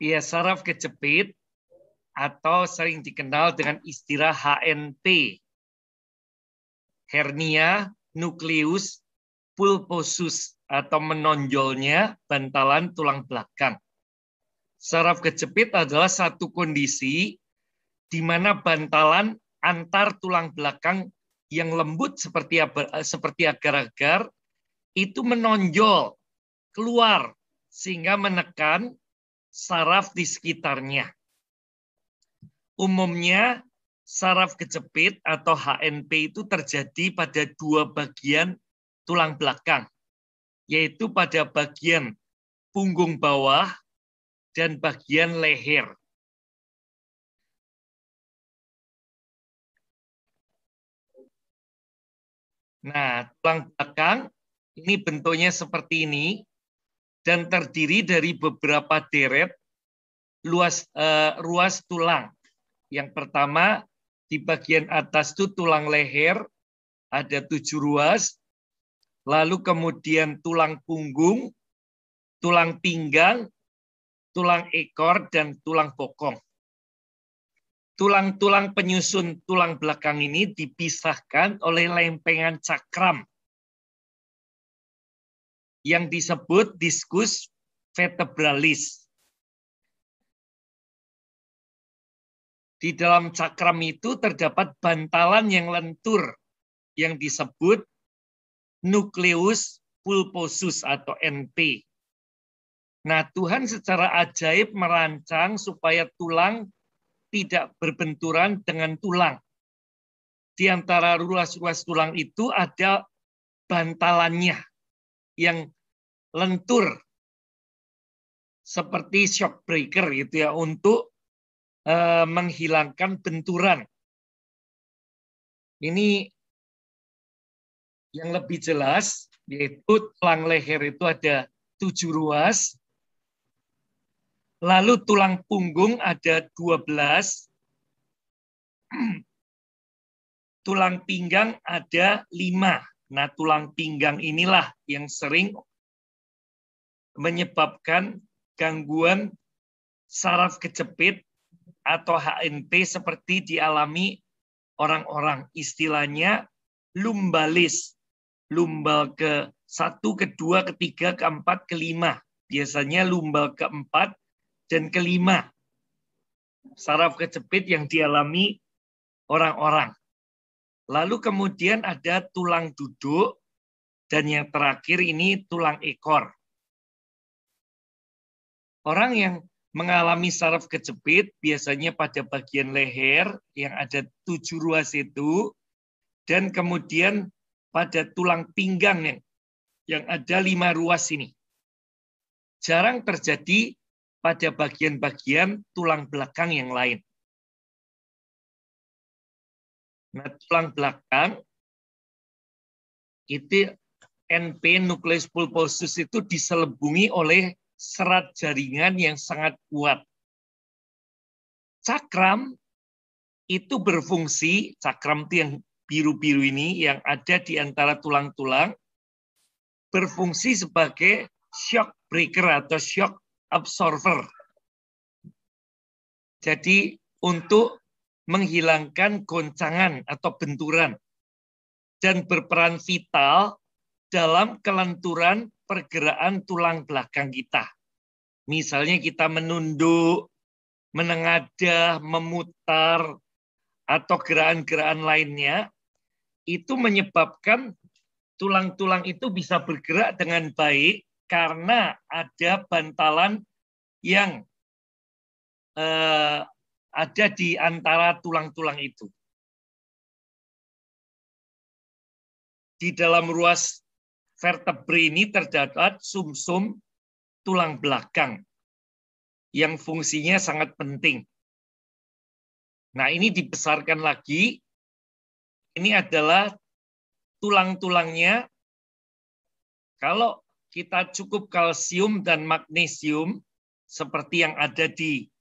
Ya, saraf kejepit atau sering dikenal dengan istilah HNP. Hernia nucleus pulposus atau menonjolnya bantalan tulang belakang. Saraf kejepit adalah satu kondisi di mana bantalan antar tulang belakang yang lembut seperti agar-agar itu menonjol keluar sehingga menekan saraf di sekitarnya. Umumnya saraf kejepit atau HNP itu terjadi pada dua bagian tulang belakang, yaitu pada bagian punggung bawah dan bagian leher. Nah, tulang belakang ini bentuknya seperti ini dan terdiri dari beberapa deret ruas tulang. Yang pertama, di bagian atas itu tulang leher, ada 7 ruas. Lalu kemudian tulang punggung, tulang pinggang, tulang ekor, dan tulang bokong. Tulang-tulang penyusun tulang belakang ini dipisahkan oleh lempengan cakram yang disebut diskus vertebralis. Di dalam cakram itu terdapat bantalan yang lentur yang disebut nucleus pulposus atau NP. Nah, Tuhan secara ajaib merancang supaya tulang tidak berbenturan dengan tulang. Di antara ruas-ruas tulang itu ada bantalannya yang lentur seperti shock breaker gitu ya, untuk menghilangkan benturan. Ini yang lebih jelas, yaitu tulang leher itu ada 7 ruas, lalu tulang punggung ada 12, tulang pinggang ada 5. Nah, tulang pinggang inilah yang sering menyebabkan gangguan saraf kejepit atau HNP seperti dialami orang-orang. Istilahnya lumbalis. Lumbal ke-1, ke-2, ke-3, ke-4, ke-5. Biasanya lumbal ke-4 dan ke-5. Saraf kejepit yang dialami orang-orang. Lalu kemudian ada tulang duduk, dan yang terakhir ini tulang ekor. Orang yang mengalami saraf kejepit biasanya pada bagian leher yang ada 7 ruas itu, dan kemudian pada tulang pinggang yang ada 5 ruas ini. Jarang terjadi pada bagian-bagian tulang belakang yang lain. Nah, tulang belakang itu NP nucleus pulposus itu diselubungi oleh serat jaringan yang sangat kuat. Cakram itu berfungsi, cakram itu yang biru-biru ini yang ada di antara tulang-tulang, berfungsi sebagai shock breaker atau shock absorber. Jadi untuk menghilangkan goncangan atau benturan dan berperan vital dalam kelenturan pergerakan tulang belakang kita. Misalnya kita menunduk, menengadah, memutar, atau gerakan-gerakan lainnya, itu menyebabkan tulang-tulang itu bisa bergerak dengan baik karena ada bantalan yang ada di antara tulang-tulang itu. Di dalam ruas vertebrae ini terdapat sumsum tulang belakang yang fungsinya sangat penting. Nah, ini dibesarkan lagi. Ini adalah tulang-tulangnya. Kalau kita cukup kalsium dan magnesium seperti yang ada di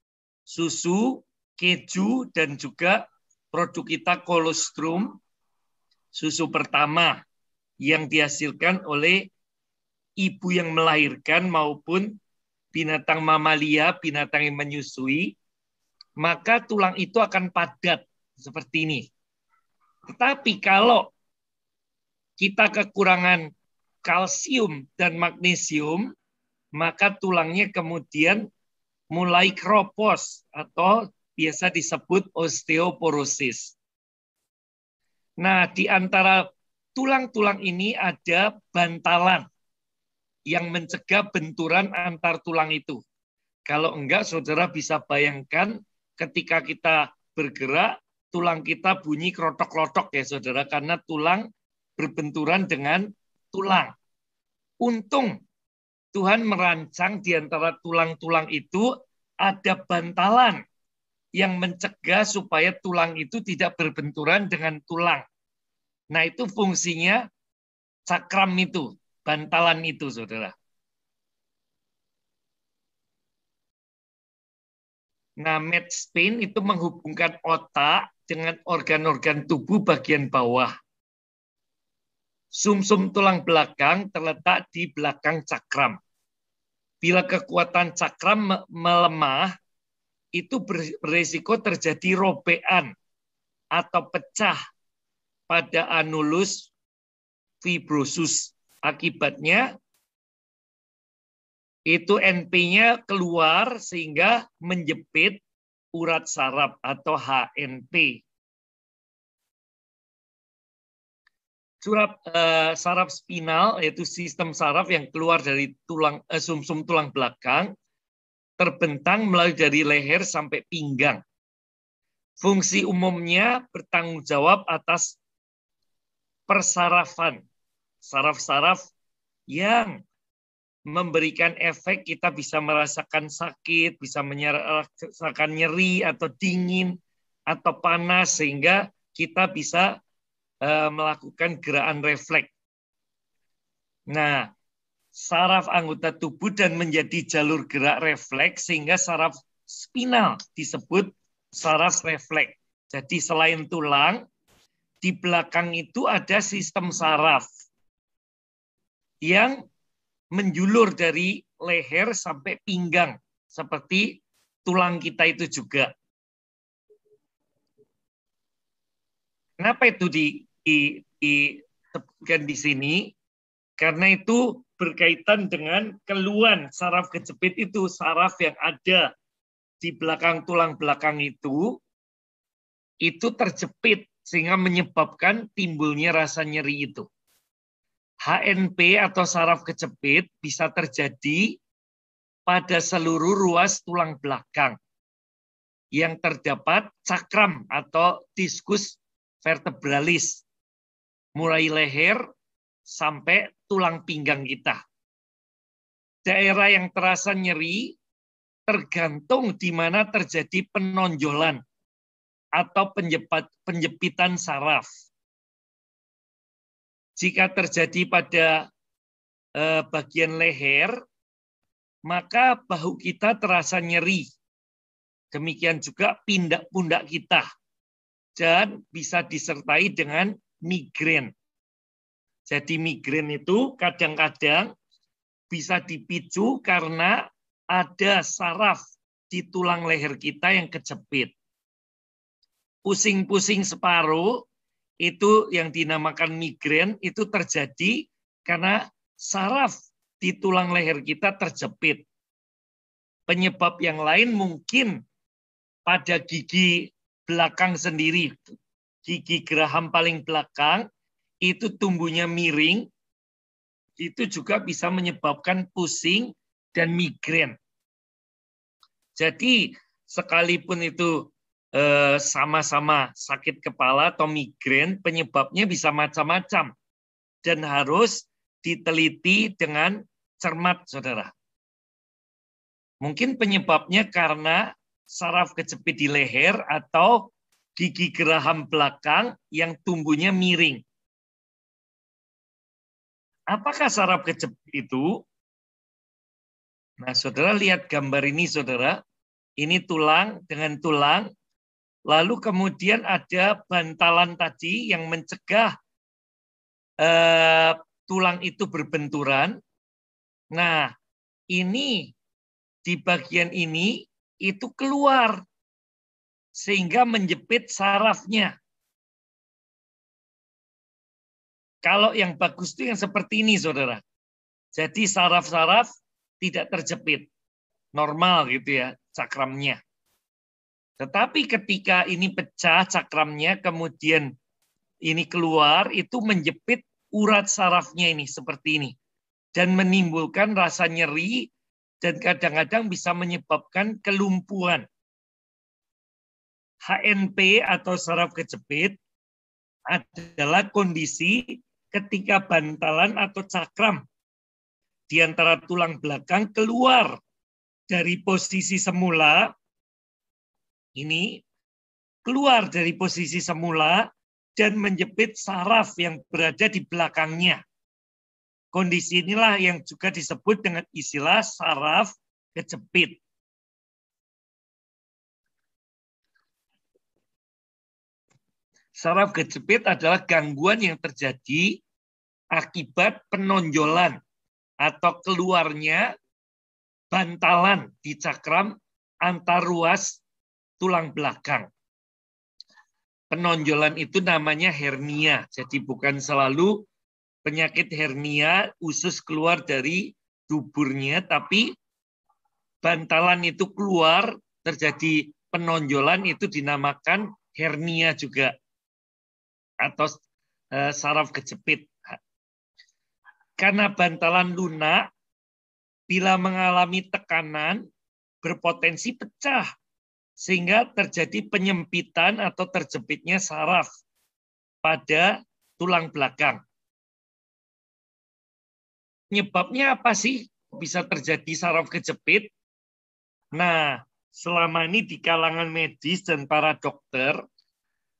susu, keju, dan juga produk kita kolostrum, susu pertama yang dihasilkan oleh ibu yang melahirkan maupun binatang mamalia, binatang yang menyusui, maka tulang itu akan padat seperti ini. Tetapi kalau kita kekurangan kalsium dan magnesium, maka tulangnya kemudian mulai keropos atau biasa disebut osteoporosis. Nah, di antara tulang-tulang ini ada bantalan yang mencegah benturan antar tulang itu. Kalau enggak, saudara bisa bayangkan ketika kita bergerak, tulang kita bunyi krotok-krotok ya saudara, karena tulang berbenturan dengan tulang. Untung Tuhan merancang di antara tulang-tulang itu ada bantalan yang mencegah supaya tulang itu tidak berbenturan dengan tulang. Nah, itu fungsinya cakram itu, bantalan itu, saudara. Nah, Medspain itu menghubungkan otak dengan organ-organ tubuh bagian bawah. Sumsum tulang belakang terletak di belakang cakram. Bila kekuatan cakram melemah, itu berisiko terjadi robekan atau pecah pada anulus fibrosus. Akibatnya itu NP-nya keluar sehingga menjepit urat saraf atau HNP. Saraf spinal yaitu sistem saraf yang keluar dari tulang sumsum tulang belakang terbentang melalui dari leher sampai pinggang. Fungsi umumnya bertanggung jawab atas persarafan, saraf-saraf yang memberikan efek kita bisa merasakan sakit, bisa merasakan nyeri atau dingin atau panas sehingga kita bisa melakukan gerakan refleks. Nah, saraf anggota tubuh dan menjadi jalur gerak refleks sehingga saraf spinal disebut saraf refleks. Jadi selain tulang, di belakang itu ada sistem saraf yang menjulur dari leher sampai pinggang seperti tulang kita itu juga. Kenapa itu disebutkan di sini? Karena itu berkaitan dengan keluhan saraf kejepit itu, saraf yang ada di belakang tulang belakang itu terjepit sehingga menyebabkan timbulnya rasa nyeri itu. HNP atau saraf kejepit bisa terjadi pada seluruh ruas tulang belakang yang terdapat cakram atau diskus vertebralis, mulai leher sampai tulang pinggang kita. Daerah yang terasa nyeri tergantung di mana terjadi penonjolan atau penjepitan saraf. Jika terjadi pada bagian leher, maka bahu kita terasa nyeri. Demikian juga pundak kita. Dan bisa disertai dengan migrain. Jadi migrain itu kadang-kadang bisa dipicu karena ada saraf di tulang leher kita yang kejepit. Pusing-pusing separuh itu yang dinamakan migrain itu terjadi karena saraf di tulang leher kita terjepit. Penyebab yang lain mungkin pada gigi belakang sendiri. Gigi geraham paling belakang itu tumbuhnya miring, itu juga bisa menyebabkan pusing dan migrain. Jadi sekalipun itu sama-sama sakit kepala atau migrain, penyebabnya bisa macam-macam dan harus diteliti dengan cermat, saudara. Mungkin penyebabnya karena saraf kejepit di leher atau gigi geraham belakang yang tumbuhnya miring. Apakah saraf kejepit itu? Nah, saudara lihat gambar ini, saudara. Ini tulang dengan tulang. Lalu kemudian ada bantalan tadi yang mencegah tulang itu berbenturan. Nah, ini di bagian ini itu keluar sehingga menjepit sarafnya. Kalau yang bagus itu yang seperti ini, saudara. Jadi saraf-saraf tidak terjepit. Normal gitu ya, cakramnya. Tetapi ketika ini pecah cakramnya, kemudian ini keluar, itu menjepit urat sarafnya ini, seperti ini. Dan menimbulkan rasa nyeri, dan kadang-kadang bisa menyebabkan kelumpuhan. HNP atau saraf kejepit adalah kondisi ketika bantalan atau cakram di antara tulang belakang keluar dari posisi semula, ini keluar dari posisi semula dan menjepit saraf yang berada di belakangnya. Kondisi inilah yang juga disebut dengan istilah saraf kejepit. Saraf kejepit adalah gangguan yang terjadi akibat penonjolan atau keluarnya bantalan di cakram antar ruas tulang belakang. Penonjolan itu namanya hernia. Jadi bukan selalu penyakit hernia usus keluar dari duburnya, tapi bantalan itu keluar, terjadi penonjolan, itu dinamakan hernia juga. Atau saraf kejepit. Karena bantalan lunak, bila mengalami tekanan, berpotensi pecah, sehingga terjadi penyempitan atau terjepitnya saraf pada tulang belakang. Penyebabnya apa sih bisa terjadi saraf kejepit? Nah, selama ini di kalangan medis dan para dokter,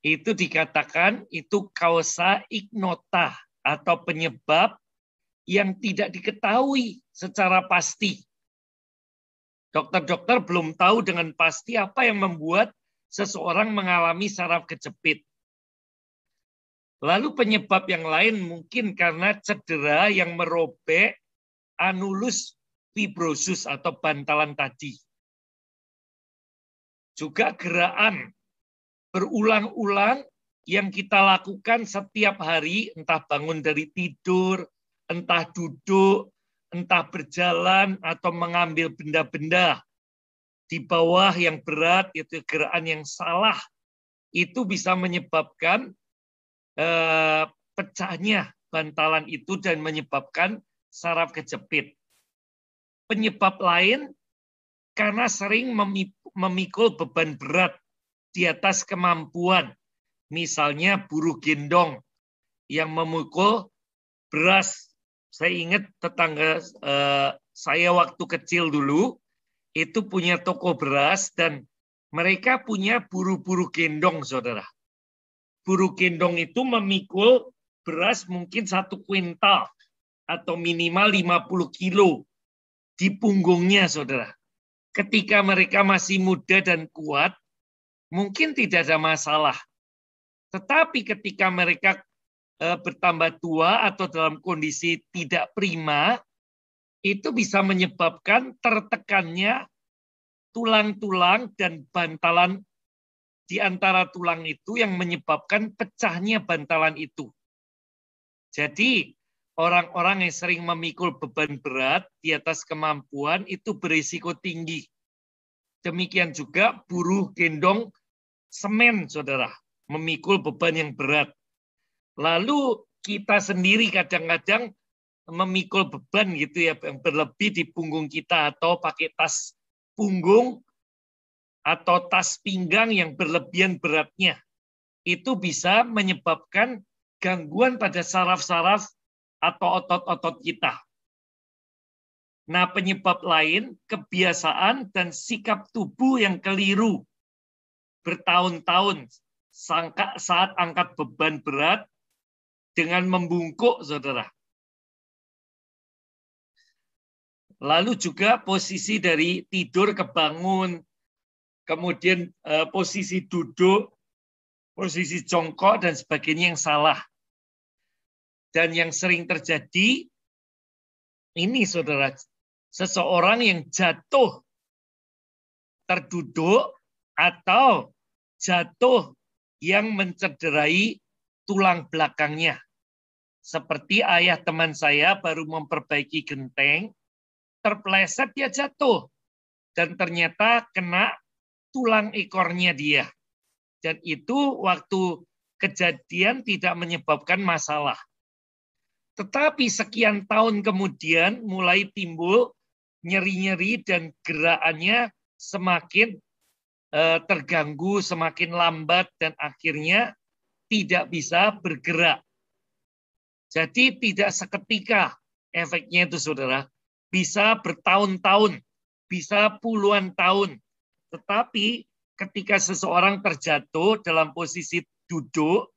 itu dikatakan itu kausa ignota atau penyebab yang tidak diketahui secara pasti. Dokter-dokter belum tahu dengan pasti apa yang membuat seseorang mengalami saraf kejepit. Lalu penyebab yang lain mungkin karena cedera yang merobek anulus fibrosus atau bantalan tadi. Juga gerakan berulang-ulang yang kita lakukan setiap hari, entah bangun dari tidur, entah duduk, entah berjalan, atau mengambil benda-benda di bawah yang berat, itu gerakan yang salah, itu bisa menyebabkan pecahnya bantalan itu dan menyebabkan saraf kejepit. Penyebab lain karena sering memikul beban berat di atas kemampuan. Misalnya buruh gendong yang memukul beras. Saya ingat tetangga saya waktu kecil dulu, itu punya toko beras dan mereka punya buruh-buruh gendong, saudara. Buruh gendong itu memikul beras mungkin 1 kuintal atau minimal 50 kilo di punggungnya, saudara. Ketika mereka masih muda dan kuat, mungkin tidak ada masalah. Tetapi ketika mereka bertambah tua atau dalam kondisi tidak prima, itu bisa menyebabkan tertekannya tulang-tulang dan bantalan di antara tulang itu yang menyebabkan pecahnya bantalan itu. Jadi orang-orang yang sering memikul beban berat di atas kemampuan itu berisiko tinggi. Demikian juga buruh gendong semen, saudara, memikul beban yang berat. Lalu kita sendiri kadang-kadang memikul beban gitu ya, yang berlebih di punggung kita, atau pakai tas punggung atau tas pinggang yang berlebihan beratnya. Itu bisa menyebabkan gangguan pada saraf-saraf atau otot-otot kita. Nah, penyebab lain, kebiasaan dan sikap tubuh yang keliru bertahun-tahun saat angkat beban berat dengan membungkuk, saudara. Lalu juga posisi dari tidur ke bangun, kemudian posisi duduk, posisi jongkok, dan sebagainya yang salah. Dan yang sering terjadi, ini saudara, seseorang yang jatuh terduduk atau jatuh yang mencederai tulang belakangnya. Seperti ayah teman saya baru memperbaiki genteng, terpeleset dia jatuh. Dan ternyata kena tulang ekornya dia. Dan itu waktu kejadian tidak menyebabkan masalah. Tetapi sekian tahun kemudian mulai timbul nyeri-nyeri dan gerakannya semakin terganggu, semakin lambat, dan akhirnya tidak bisa bergerak. Jadi tidak seketika efeknya itu, saudara. Bisa bertahun-tahun, bisa puluhan tahun. Tetapi ketika seseorang terjatuh dalam posisi duduk,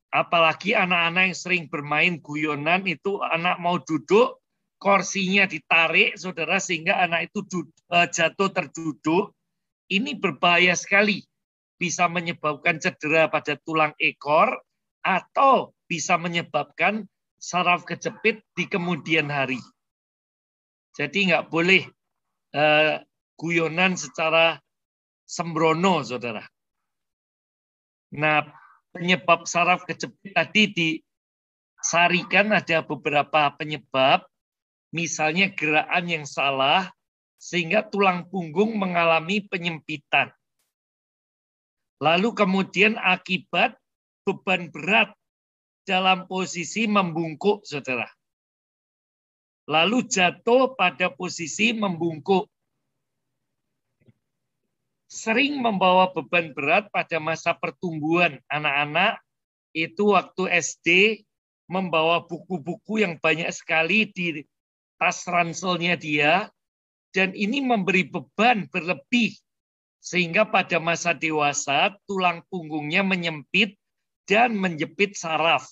apalagi anak-anak yang sering bermain guyonan, itu anak mau duduk, kursinya ditarik, saudara, sehingga anak itu jatuh terduduk. Ini berbahaya sekali. Bisa menyebabkan cedera pada tulang ekor atau bisa menyebabkan saraf kejepit di kemudian hari. Jadi nggak boleh guyonan secara sembrono, saudara. Nah, penyebab saraf kejepit tadi disarikan ada beberapa penyebab, misalnya gerakan yang salah, sehingga tulang punggung mengalami penyempitan. Lalu kemudian akibat beban berat dalam posisi membungkuk, saudara. Lalu jatuh pada posisi membungkuk. Sering membawa beban berat pada masa pertumbuhan anak-anak, itu waktu SD membawa buku-buku yang banyak sekali di tas ranselnya dia, dan ini memberi beban berlebih, sehingga pada masa dewasa tulang punggungnya menyempit dan menjepit saraf.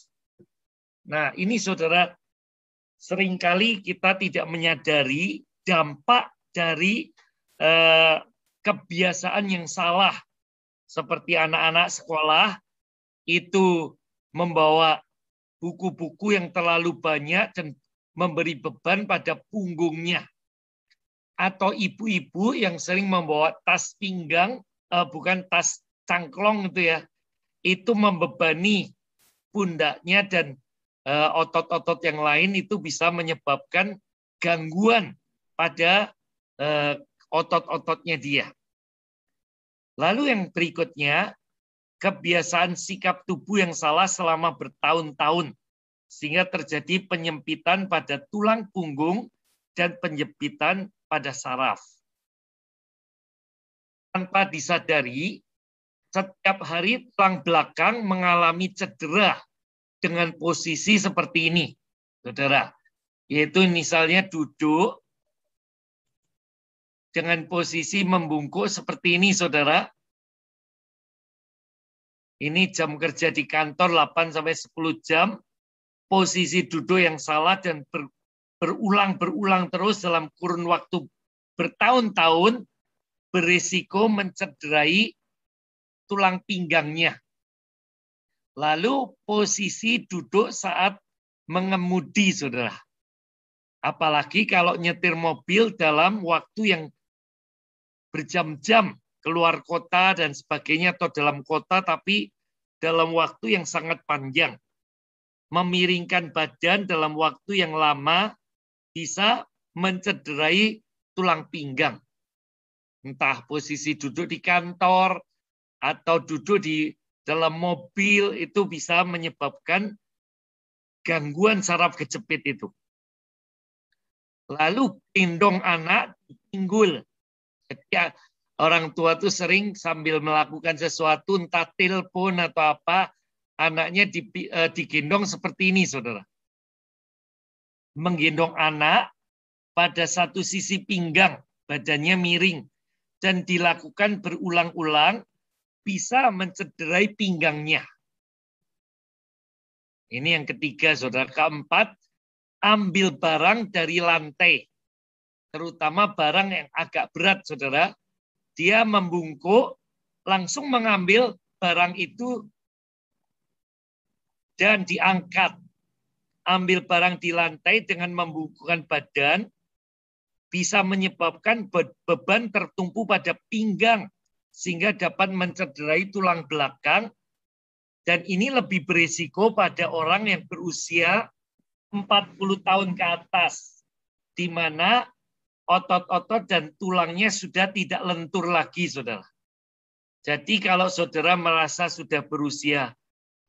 Nah, ini saudara, seringkali kita tidak menyadari dampak dari kebiasaan yang salah. Seperti anak-anak sekolah itu membawa buku-buku yang terlalu banyak dan memberi beban pada punggungnya. Atau ibu-ibu yang sering membawa tas pinggang, bukan tas cangklong itu ya, itu membebani pundaknya dan otot-otot yang lain, itu bisa menyebabkan gangguan pada otot-ototnya dia. Lalu yang berikutnya, kebiasaan sikap tubuh yang salah selama bertahun-tahun, sehingga terjadi penyempitan pada tulang punggung dan penyempitan pada saraf. Tanpa disadari, setiap hari tulang belakang mengalami cedera dengan posisi seperti ini, saudara. Yaitu misalnya duduk dengan posisi membungkuk seperti ini, saudara. Ini jam kerja di kantor 8-10 jam, posisi duduk yang salah dan berulang terus dalam kurun waktu bertahun-tahun, berisiko mencederai tulang pinggangnya. Lalu posisi duduk saat mengemudi, saudara. Apalagi kalau nyetir mobil dalam waktu yang berjam-jam, keluar kota dan sebagainya, atau dalam kota tapi dalam waktu yang sangat panjang. Memiringkan badan dalam waktu yang lama bisa mencederai tulang pinggang. Entah posisi duduk di kantor atau duduk di dalam mobil, itu bisa menyebabkan gangguan saraf kejepit itu. Lalu gendong anak pinggul. Jadi orang tua tuh sering sambil melakukan sesuatu, entah telepon atau apa, anaknya digendong seperti ini, saudara. Menggendong anak pada satu sisi pinggang, badannya miring, dan dilakukan berulang-ulang, bisa mencederai pinggangnya. Ini yang ketiga, saudara. Keempat, ambil barang dari lantai, terutama barang yang agak berat, saudara. Dia membungkuk, langsung mengambil barang itu dan diangkat. Ambil barang di lantai dengan membungkukkan badan, bisa menyebabkan beban tertumpu pada pinggang sehingga dapat mencederai tulang belakang, dan ini lebih berisiko pada orang yang berusia 40 tahun ke atas, di mana otot-otot dan tulangnya sudah tidak lentur lagi, saudara. Jadi kalau saudara merasa sudah berusia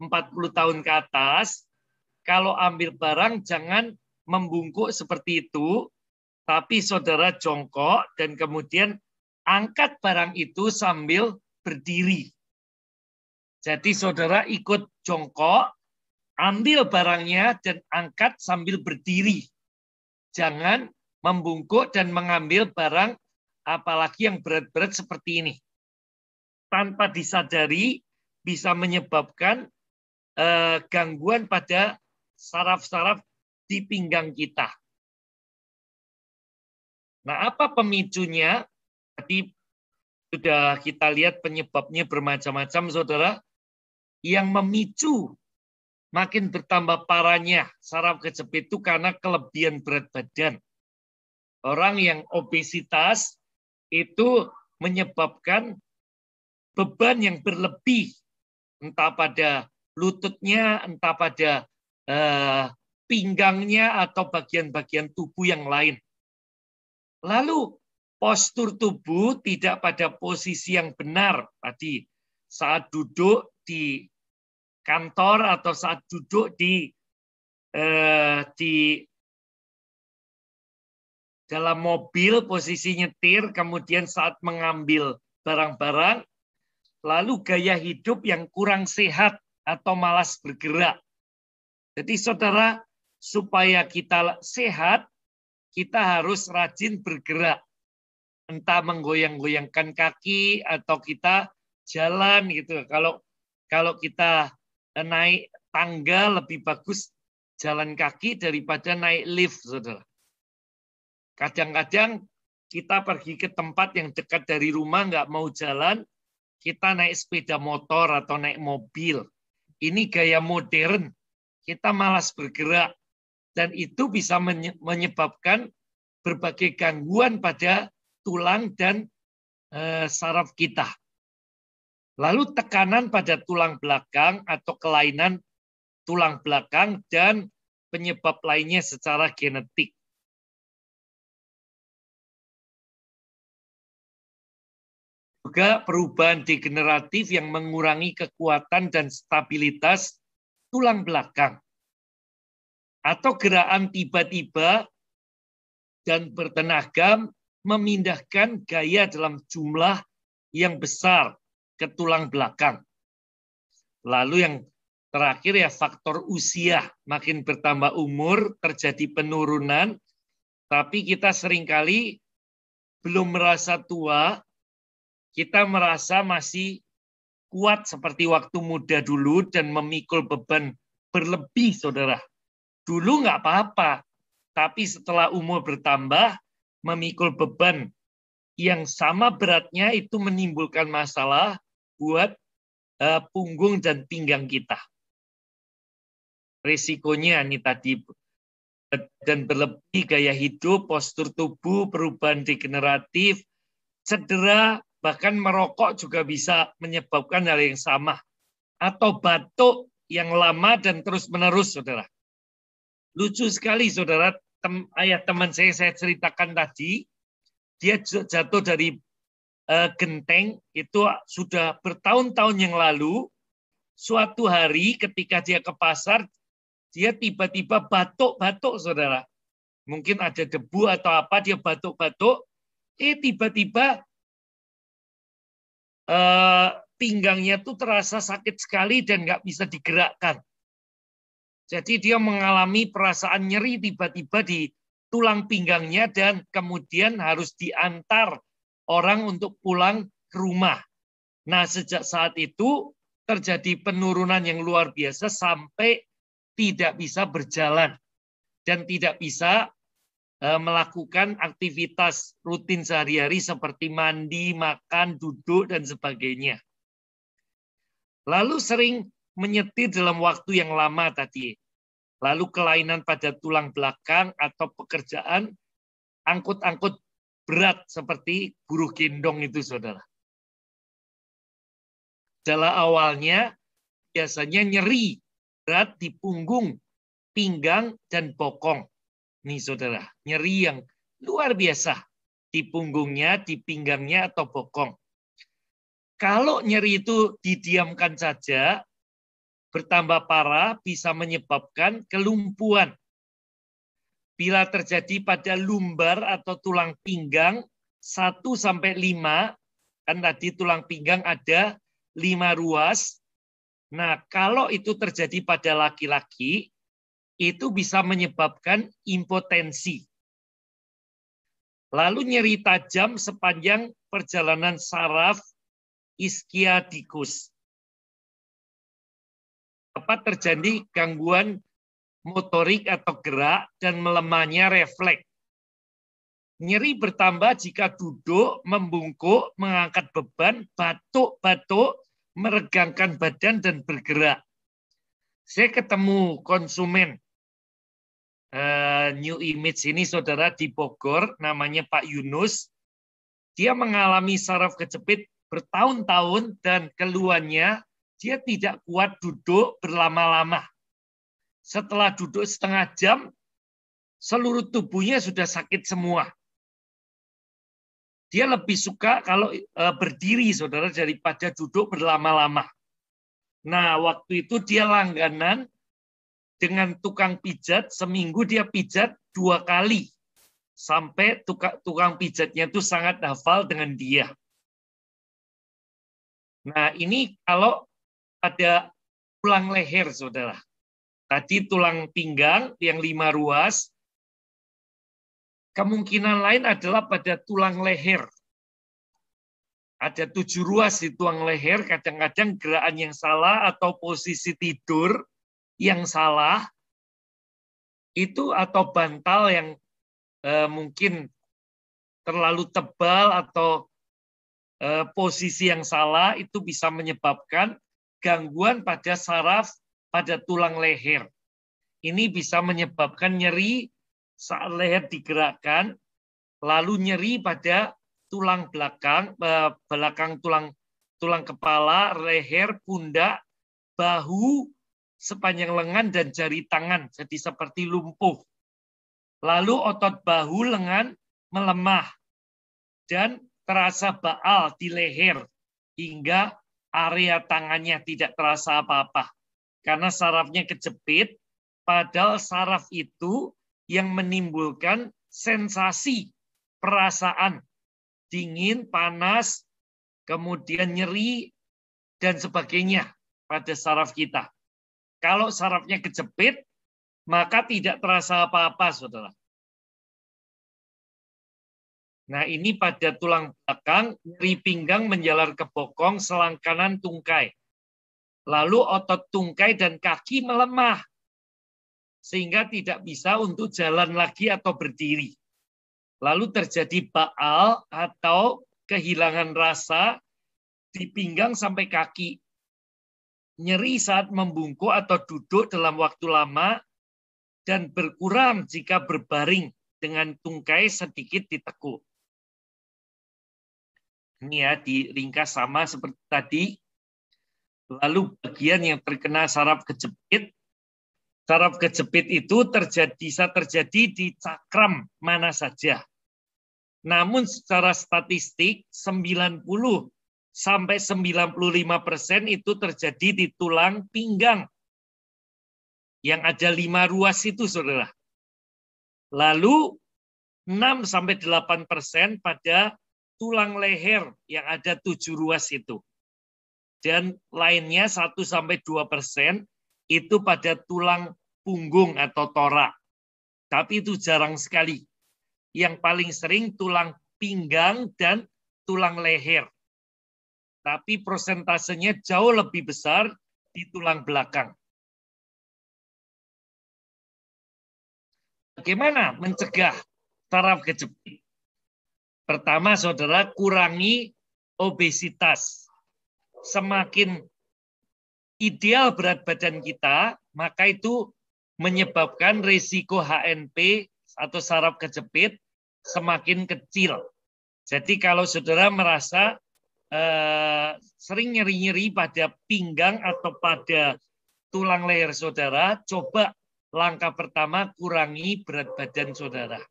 40 tahun ke atas, kalau ambil barang jangan membungkuk seperti itu, tapi saudara jongkok dan kemudian angkat barang itu sambil berdiri. Jadi saudara ikut jongkok, ambil barangnya dan angkat sambil berdiri. Jangan membungkuk dan mengambil barang apalagi yang berat-berat seperti ini. Tanpa disadari bisa menyebabkan gangguan pada saraf-saraf di pinggang kita. Nah, apa pemicunya? Tadi sudah kita lihat penyebabnya bermacam-macam, saudara. Yang memicu makin bertambah parahnya saraf kejepit itu karena kelebihan berat badan. Orang yang obesitas itu menyebabkan beban yang berlebih, entah pada lututnya, entah pada pinggangnya, atau bagian-bagian tubuh yang lain. Lalu postur tubuh tidak pada posisi yang benar. Tadi saat duduk di kantor atau saat duduk di dalam mobil posisi nyetir, kemudian saat mengambil barang-barang, lalu gaya hidup yang kurang sehat atau malas bergerak. Jadi saudara, supaya kita sehat, kita harus rajin bergerak. Entah menggoyang-goyangkan kaki atau kita jalan gitu. Kalau kita naik tangga lebih bagus jalan kaki daripada naik lift, saudara. Kadang-kadang kita pergi ke tempat yang dekat dari rumah, nggak mau jalan, kita naik sepeda motor atau naik mobil. Ini gaya modern. Kita malas bergerak. Dan itu bisa menyebabkan berbagai gangguan pada tulang dan saraf kita. Lalu tekanan pada tulang belakang atau kelainan tulang belakang dan penyebab lainnya secara genetik. Juga perubahan degeneratif yang mengurangi kekuatan dan stabilitas tulang belakang. Atau gerakan tiba-tiba dan bertenaga memindahkan gaya dalam jumlah yang besar ke tulang belakang. Lalu yang terakhir ya faktor usia. Makin bertambah umur terjadi penurunan, tapi kita seringkali belum merasa tua, kita merasa masih kuat seperti waktu muda dulu dan memikul beban berlebih, saudara. Dulu nggak apa-apa, tapi setelah umur bertambah, memikul beban yang sama beratnya itu menimbulkan masalah buat punggung dan pinggang kita. Risikonya ini tadi, dan berlebih, gaya hidup, postur tubuh, perubahan degeneratif, cedera, bahkan merokok juga bisa menyebabkan hal yang sama. Atau batuk yang lama dan terus-menerus, saudara. Lucu sekali, saudara, ayah teman saya ceritakan tadi, dia jatuh dari genteng, itu sudah bertahun-tahun yang lalu, suatu hari ketika dia ke pasar, dia tiba-tiba batuk-batuk, saudara. Mungkin ada debu atau apa, dia batuk-batuk, tiba-tiba pinggangnya tuh terasa sakit sekali dan nggak bisa digerakkan. Jadi dia mengalami perasaan nyeri tiba-tiba di tulang pinggangnya dan kemudian harus diantar orang untuk pulang ke rumah. Nah, sejak saat itu terjadi penurunan yang luar biasa sampai tidak bisa berjalan dan tidak bisa melakukan aktivitas rutin sehari-hari seperti mandi, makan, duduk, dan sebagainya. Lalu sering menyetir dalam waktu yang lama tadi. Lalu kelainan pada tulang belakang atau pekerjaan angkut-angkut berat seperti buruh gendong itu, saudara. Gejala awalnya biasanya nyeri berat di punggung, pinggang, dan bokong. Nih saudara, nyeri yang luar biasa di punggungnya, di pinggangnya, atau bokong. Kalau nyeri itu didiamkan saja, bertambah parah bisa menyebabkan kelumpuhan. Bila terjadi pada lumbar atau tulang pinggang 1-5, kan tadi tulang pinggang ada 5 ruas. Nah, kalau itu terjadi pada laki-laki, itu bisa menyebabkan impotensi. Lalu nyeri tajam sepanjang perjalanan saraf ischiadicus. Dapat terjadi gangguan motorik atau gerak dan melemahnya refleks. Nyeri bertambah jika duduk, membungkuk, mengangkat beban, batuk-batuk, meregangkan badan, dan bergerak. Saya ketemu konsumen New Image ini, saudara, di Bogor, namanya Pak Yunus. Dia mengalami saraf kejepit bertahun-tahun dan keluhannya dia tidak kuat duduk berlama-lama. Setelah duduk setengah jam, seluruh tubuhnya sudah sakit semua. Dia lebih suka kalau berdiri, saudara, daripada duduk berlama-lama. Nah, waktu itu dia langganan dengan tukang pijat, seminggu dia pijat 2 kali. Sampai tukang pijatnya itu sangat hafal dengan dia. Nah, ini kalau ada tulang leher, saudara. Tadi tulang pinggang yang 5 ruas. Kemungkinan lain adalah pada tulang leher. Ada 7 ruas di tulang leher, kadang-kadang gerakan yang salah atau posisi tidur yang salah, itu atau bantal yang mungkin terlalu tebal atau posisi yang salah, itu bisa menyebabkan gangguan pada saraf pada tulang leher. Ini bisa menyebabkan nyeri saat leher digerakkan, lalu nyeri pada tulang belakang, tulang kepala, leher, pundak, bahu, sepanjang lengan, dan jari tangan, jadi seperti lumpuh. Lalu otot bahu, lengan melemah, dan terasa baal di leher, hingga area tangannya tidak terasa apa-apa. Karena sarafnya kejepit, padahal saraf itu yang menimbulkan sensasi, perasaan, dingin, panas, kemudian nyeri, dan sebagainya pada saraf kita. Kalau sarafnya kejepit, maka tidak terasa apa-apa, saudara. Nah, ini pada tulang belakang, nyeri pinggang menjalar ke bokong, selang kanan tungkai. Lalu otot tungkai dan kaki melemah, sehingga tidak bisa untuk jalan lagi atau berdiri. Lalu terjadi baal atau kehilangan rasa di pinggang sampai kaki. Nyeri saat membungkuk atau duduk dalam waktu lama, dan berkurang jika berbaring dengan tungkai sedikit ditekuk. Ini ya, diringkas sama seperti tadi. Lalu bagian yang terkena saraf kejepit. Saraf kejepit itu bisa terjadi di cakram mana saja. Namun secara statistik 90-95% itu terjadi di tulang pinggang yang ada 5 ruas itu, saudara. Lalu 6-8% pada tulang leher yang ada 7 ruas itu. Dan lainnya 1-2% itu pada tulang punggung atau torak. Tapi itu jarang sekali. Yang paling sering tulang pinggang dan tulang leher. Tapi persentasenya jauh lebih besar di tulang belakang. Bagaimana mencegah saraf kejepit? Pertama, saudara, kurangi obesitas. Semakin ideal berat badan kita, maka itu menyebabkan risiko HNP atau saraf kejepit semakin kecil. Jadi kalau saudara merasa sering nyeri-nyeri pada pinggang atau pada tulang leher saudara, coba langkah pertama kurangi berat badan saudara.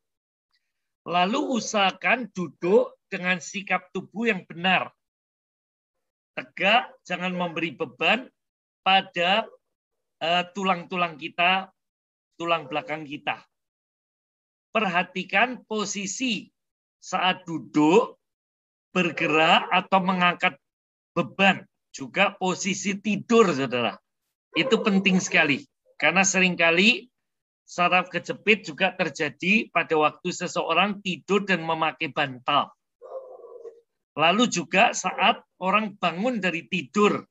Lalu usahakan duduk dengan sikap tubuh yang benar. Tegak, jangan memberi beban pada tulang-tulang kita, tulang belakang kita. Perhatikan posisi saat duduk, bergerak, atau mengangkat beban. Juga posisi tidur, saudara. Itu penting sekali. Karena seringkali saraf kejepit juga terjadi pada waktu seseorang tidur dan memakai bantal. Lalu juga saat orang bangun dari tidur.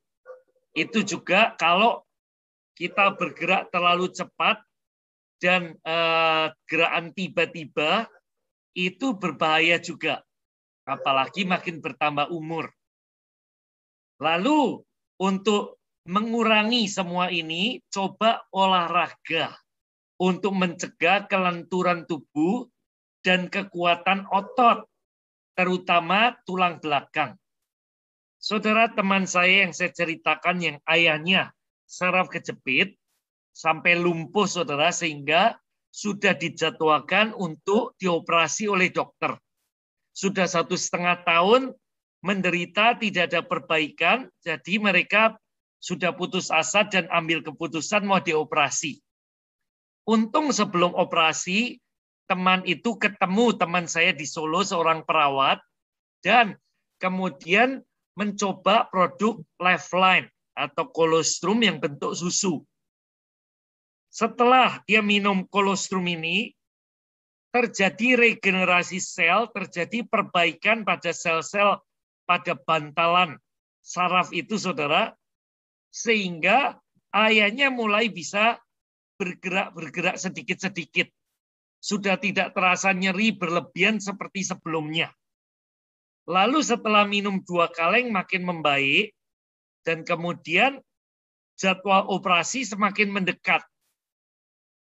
Itu juga kalau kita bergerak terlalu cepat dan gerakan tiba-tiba, itu berbahaya juga. Apalagi makin bertambah umur. Lalu untuk mengurangi semua ini, coba olahraga untuk mencegah kelenturan tubuh dan kekuatan otot, terutama tulang belakang. Saudara, teman saya yang saya ceritakan yang ayahnya saraf kejepit sampai lumpuh, saudara, sehingga sudah dijadwalkan untuk dioperasi oleh dokter. Sudah 1,5 tahun menderita, tidak ada perbaikan, jadi mereka sudah putus asa dan ambil keputusan mau dioperasi. Untung sebelum operasi, teman itu ketemu teman saya di Solo, seorang perawat, dan kemudian mencoba produk Lifeline atau kolostrum yang bentuk susu. Setelah dia minum kolostrum ini, terjadi regenerasi sel, terjadi perbaikan pada sel-sel pada bantalan saraf itu, saudara, sehingga ayahnya mulai bisa bergerak sedikit-sedikit. Sudah tidak terasa nyeri berlebihan seperti sebelumnya. Lalu setelah minum 2 kaleng makin membaik, dan kemudian jadwal operasi semakin mendekat.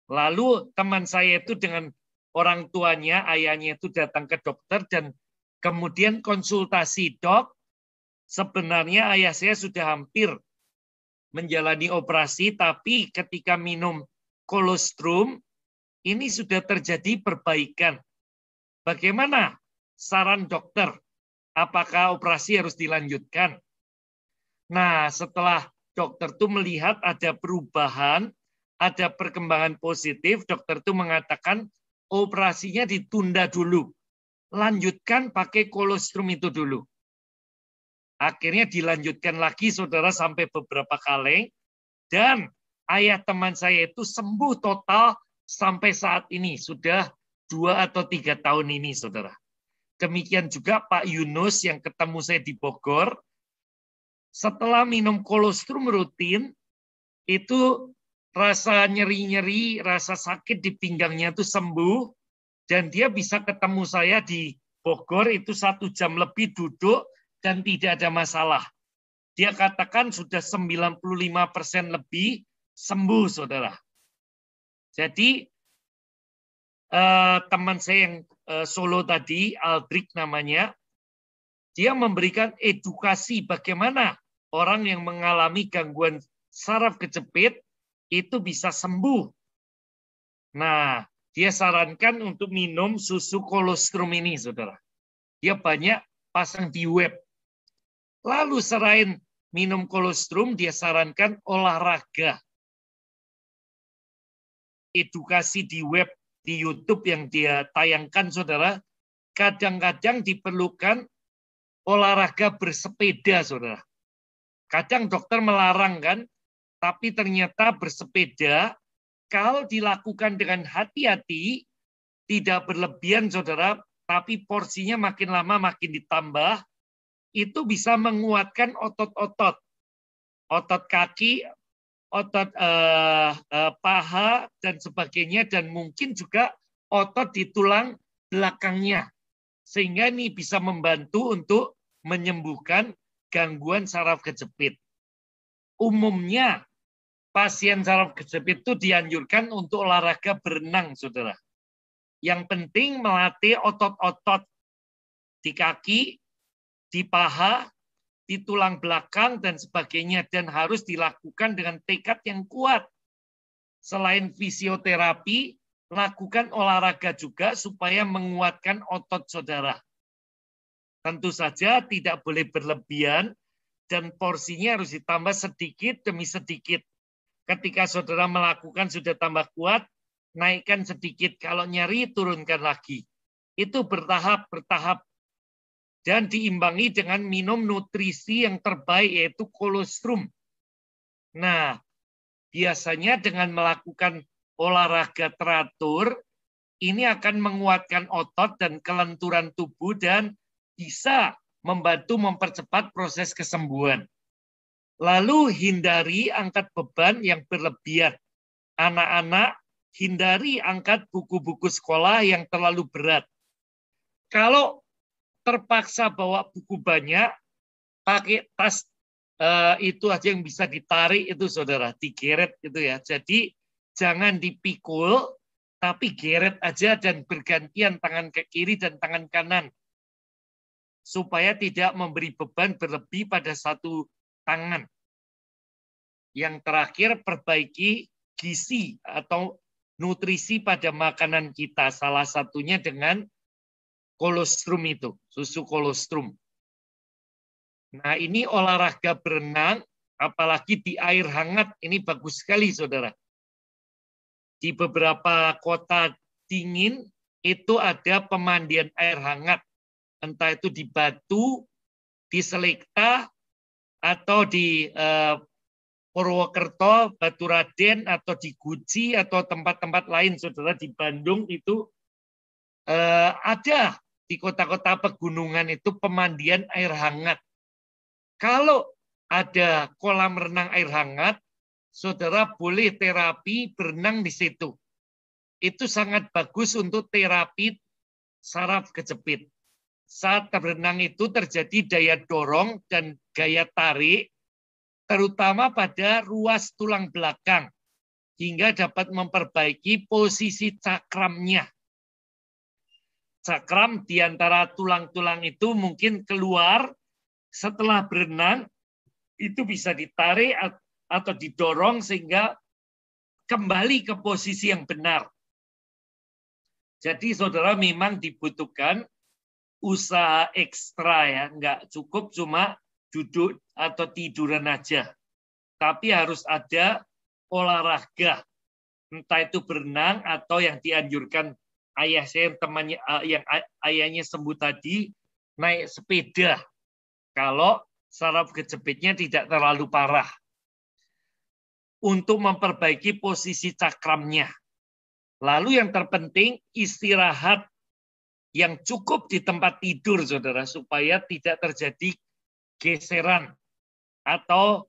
Lalu teman saya itu dengan orang tuanya, ayahnya itu datang ke dokter dan kemudian konsultasi, dok, sebenarnya ayah saya sudah hampir menjalani operasi, tapi ketika minum kolostrum, ini sudah terjadi perbaikan. Bagaimana saran dokter? Apakah operasi harus dilanjutkan? Nah, setelah dokter itu melihat ada perubahan, ada perkembangan positif, dokter itu mengatakan operasinya ditunda dulu. Lanjutkan pakai kolostrum itu dulu. Akhirnya dilanjutkan lagi, saudara, sampai beberapa kaleng. Dan ayah teman saya itu sembuh total sampai saat ini. Sudah 2 atau 3 tahun ini, saudara. Demikian juga Pak Yunus yang ketemu saya di Bogor. Setelah minum kolostrum rutin, itu rasa nyeri-nyeri, rasa sakit di pinggangnya itu sembuh. Dan dia bisa ketemu saya di Bogor, itu 1 jam lebih duduk dan tidak ada masalah. Dia katakan sudah 95% lebih sembuh, saudara. Jadi teman saya yang Solo tadi, Aldrik namanya, dia memberikan edukasi bagaimana orang yang mengalami gangguan saraf kejepit itu bisa sembuh. Nah, dia sarankan untuk minum susu kolostrum ini, saudara. Dia banyak pasang di web. Lalu selain minum kolostrum, dia sarankan olahraga. Edukasi di web, di YouTube yang dia tayangkan, saudara, kadang-kadang diperlukan olahraga bersepeda, saudara. Kadang dokter melarang kan, tapi ternyata bersepeda, kalau dilakukan dengan hati-hati, tidak berlebihan, saudara, tapi porsinya makin lama makin ditambah, itu bisa menguatkan otot-otot. Otot kaki, otot paha, dan sebagainya, dan mungkin juga otot di tulang belakangnya. Sehingga ini bisa membantu untuk menyembuhkan gangguan saraf kejepit. Umumnya, pasien saraf kejepit itu dianjurkan untuk olahraga berenang, saudara. Yang penting melatih otot-otot di kaki, di paha, di tulang belakang, dan sebagainya. Dan harus dilakukan dengan tekad yang kuat. Selain fisioterapi, lakukan olahraga juga supaya menguatkan otot saudara. Tentu saja tidak boleh berlebihan, dan porsinya harus ditambah sedikit demi sedikit. Ketika saudara melakukan sudah tambah kuat, naikkan sedikit. Kalau nyeri, turunkan lagi. Itu bertahap-bertahap. Dan diimbangi dengan minum nutrisi yang terbaik, yaitu kolostrum. Nah, biasanya dengan melakukan olahraga teratur, ini akan menguatkan otot dan kelenturan tubuh dan bisa membantu mempercepat proses kesembuhan. Lalu hindari angkat beban yang berlebihan. Anak-anak, hindari angkat buku-buku sekolah yang terlalu berat. Kalau terpaksa bawa buku banyak, pakai tas itu aja yang bisa ditarik itu saudara, digeret itu ya. Jadi jangan dipikul, tapi geret aja dan bergantian tangan ke kiri dan tangan kanan. Supaya tidak memberi beban berlebih pada satu tangan. Yang terakhir, perbaiki gizi atau nutrisi pada makanan kita. Salah satunya dengan kolostrum itu, susu kolostrum. Nah, ini olahraga berenang, apalagi di air hangat, ini bagus sekali, saudara. Di beberapa kota dingin, itu ada pemandian air hangat. Entah itu di Batu, di Selekta, atau di Purwokerto, Baturaden, atau di Guci, atau tempat-tempat lain, saudara. Di Bandung itu ada di kota-kota pegunungan itu pemandian air hangat. Kalau ada kolam renang air hangat, saudara boleh terapi berenang di situ. Itu sangat bagus untuk terapi saraf kejepit. Saat berenang itu terjadi daya dorong dan gaya tarik, terutama pada ruas tulang belakang, hingga dapat memperbaiki posisi cakramnya. Cakram di antara tulang-tulang itu mungkin keluar setelah berenang, itu bisa ditarik atau didorong sehingga kembali ke posisi yang benar. Jadi saudara memang dibutuhkan usaha ekstra ya, nggak cukup cuma duduk atau tiduran aja. Tapi harus ada olahraga, entah itu berenang atau yang dianjurkan ayah saya, temannya yang ayahnya sembuh tadi, naik sepeda. Kalau saraf kejepitnya tidak terlalu parah. Untuk memperbaiki posisi cakramnya. Lalu yang terpenting istirahat yang cukup di tempat tidur, saudara, supaya tidak terjadi geseran atau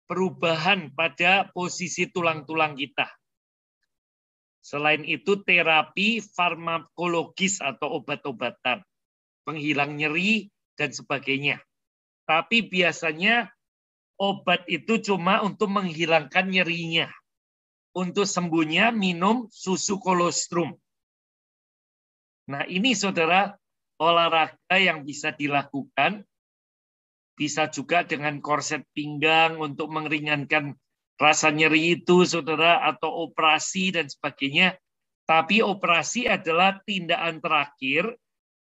perubahan pada posisi tulang-tulang kita. Selain itu, terapi farmakologis atau obat-obatan, penghilang nyeri, dan sebagainya. Tapi biasanya obat itu cuma untuk menghilangkan nyerinya. Untuk sembuhnya minum susu kolostrum. Nah, ini saudara olahraga yang bisa dilakukan. Bisa juga dengan korset pinggang untuk meringankan rasa nyeri itu, saudara, atau operasi dan sebagainya. Tapi operasi adalah tindakan terakhir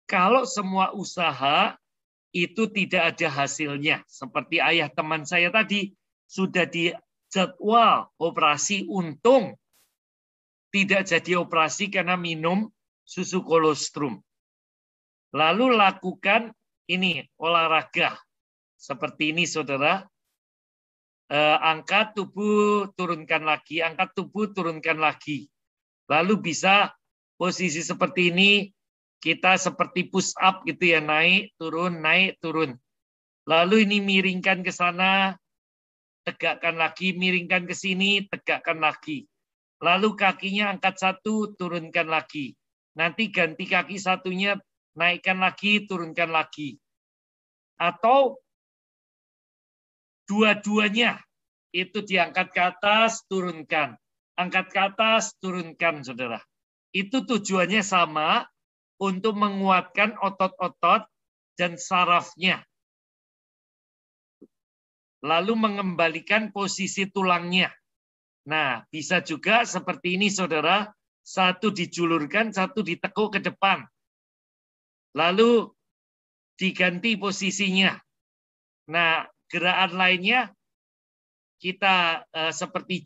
kalau semua usaha itu tidak ada hasilnya. Seperti ayah teman saya tadi, sudah dijadwal operasi, untung tidak jadi operasi karena minum susu kolostrum. Lalu lakukan ini, olahraga. Seperti ini, saudara. Angkat tubuh, turunkan lagi. Angkat tubuh, turunkan lagi. Lalu bisa posisi seperti ini, kita seperti push up gitu ya, naik, turun, naik, turun. Lalu ini miringkan ke sana, tegakkan lagi, miringkan ke sini, tegakkan lagi. Lalu kakinya angkat satu, turunkan lagi. Nanti ganti kaki satunya, naikkan lagi, turunkan lagi. Atau dua-duanya itu diangkat ke atas, turunkan. angkat ke atas, turunkan, saudara. Itu tujuannya sama untuk menguatkan otot-otot dan sarafnya. Lalu mengembalikan posisi tulangnya. Nah, bisa juga seperti ini, saudara. Satu dijulurkan, satu ditekuk ke depan. Lalu diganti posisinya. Nah, gerakan lainnya kita seperti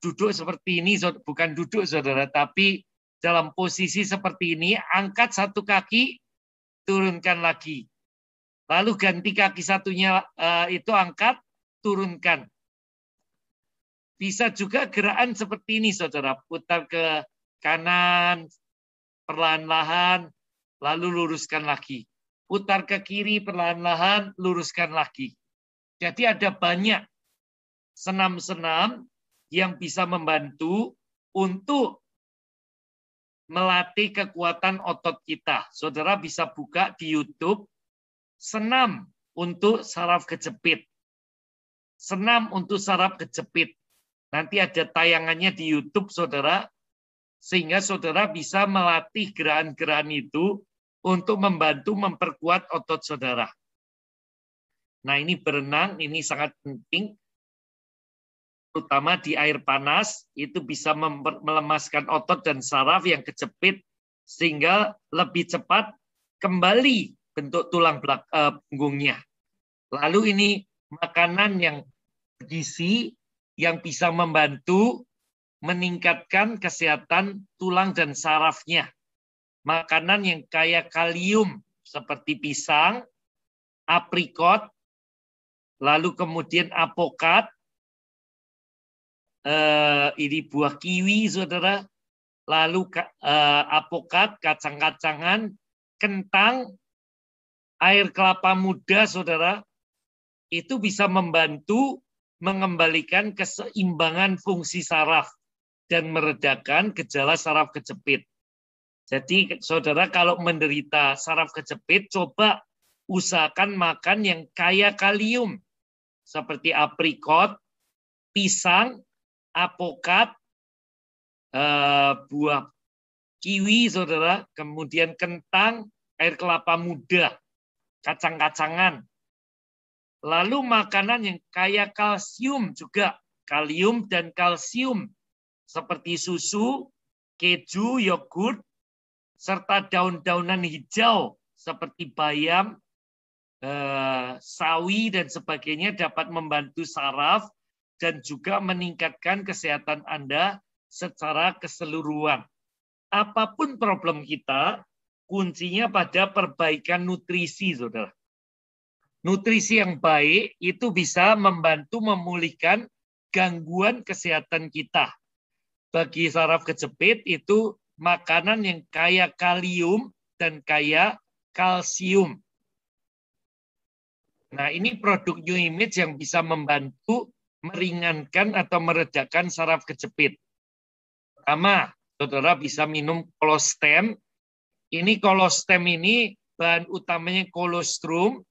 duduk seperti ini, bukan duduk, saudara, tapi dalam posisi seperti ini, angkat satu kaki, turunkan lagi. Lalu ganti kaki satunya itu angkat, turunkan. Bisa juga gerakan seperti ini, saudara. Putar ke kanan, perlahan-lahan, lalu luruskan lagi. Putar ke kiri, perlahan-lahan, luruskan lagi. Jadi ada banyak senam-senam yang bisa membantu untuk melatih kekuatan otot kita. Saudara bisa buka di YouTube, senam untuk saraf kejepit. Senam untuk saraf kejepit. Nanti ada tayangannya di YouTube, saudara, sehingga saudara bisa melatih gerakan-gerakan itu untuk membantu memperkuat otot saudara. Nah, ini berenang, ini sangat penting, terutama di air panas, itu bisa melemaskan otot dan saraf yang kejepit, sehingga lebih cepat kembali bentuk tulang punggungnya. Lalu ini makanan yang bergizi, yang bisa membantu meningkatkan kesehatan tulang dan sarafnya. Makanan yang kaya kalium seperti pisang, aprikot, lalu kemudian apokat, ini buah kiwi, saudara, lalu apokat, kacang-kacangan, kentang, air kelapa muda, saudara, itu bisa membantu mengembalikan keseimbangan fungsi saraf dan meredakan gejala saraf kejepit. Jadi, saudara, kalau menderita saraf kejepit, coba usahakan makan yang kaya kalium, seperti aprikot, pisang, apokat, buah kiwi, saudara, kemudian kentang, air kelapa muda, kacang-kacangan. Lalu makanan yang kaya kalsium juga, kalium dan kalsium, seperti susu, keju, yogurt, serta daun-daunan hijau seperti bayam, sawi, dan sebagainya dapat membantu saraf dan juga meningkatkan kesehatan Anda secara keseluruhan. Apapun problem kita, kuncinya pada perbaikan nutrisi, saudara. Nutrisi yang baik itu bisa membantu memulihkan gangguan kesehatan kita. Bagi saraf kejepit itu makanan yang kaya kalium dan kaya kalsium. Nah, ini produk New Image yang bisa membantu meringankan atau meredakan saraf kejepit. Pertama, saudara bisa minum kolostem. Ini kolostem ini bahan utamanya kolostrum.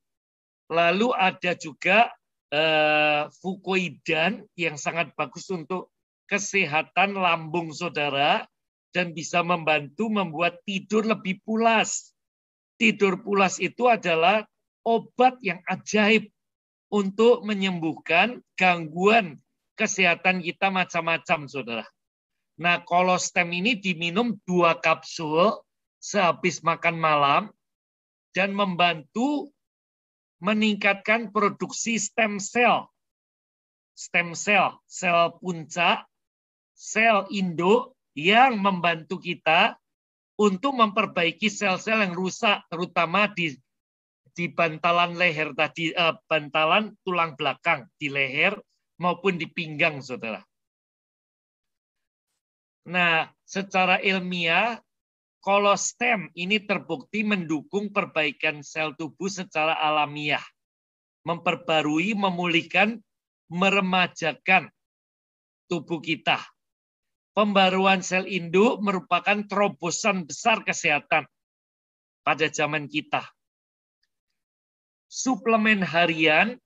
Lalu ada juga fukoidan yang sangat bagus untuk kesehatan lambung saudara dan bisa membantu membuat tidur lebih pulas. Tidur pulas itu adalah obat yang ajaib untuk menyembuhkan gangguan kesehatan kita macam-macam, saudara. Nah, kolostem ini diminum 2 kapsul sehabis makan malam dan membantu meningkatkan produksi stem sel, sel puncak, sel induk yang membantu kita untuk memperbaiki sel-sel yang rusak, terutama di bantalan leher tadi, bantalan tulang belakang di leher maupun di pinggang, saudara. Nah, secara ilmiah, kolostem ini terbukti mendukung perbaikan sel tubuh secara alamiah, memperbarui, memulihkan, meremajakan tubuh kita. Pembaruan sel induk merupakan terobosan besar kesehatan pada zaman kita. Suplemen harian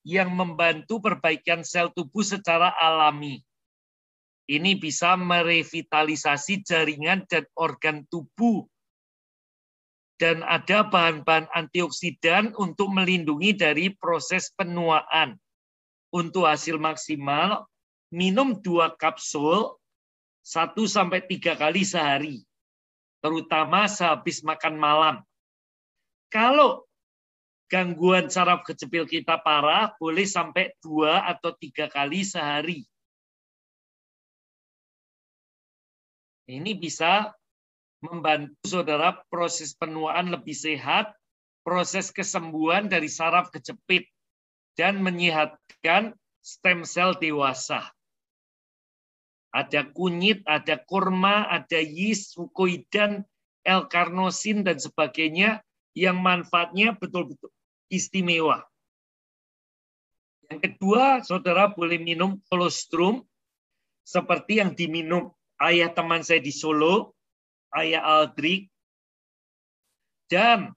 yang membantu perbaikan sel tubuh secara alami. Ini bisa merevitalisasi jaringan dan organ tubuh. Dan ada bahan-bahan antioksidan untuk melindungi dari proses penuaan. Untuk hasil maksimal, minum 2 kapsul 1-3 kali sehari, terutama sehabis makan malam. Kalau gangguan saraf kejepit kita parah, boleh sampai 2 atau 3 kali sehari. Ini bisa membantu saudara proses penuaan lebih sehat, proses kesembuhan dari saraf kejepit, dan menyehatkan stem sel dewasa. Ada kunyit, ada kurma, ada yeast, fukoidan, L-karnosin, dan sebagainya yang manfaatnya betul-betul istimewa. Yang kedua, saudara boleh minum kolostrum seperti yang diminum ayah teman saya di Solo, ayah Aldrik, dan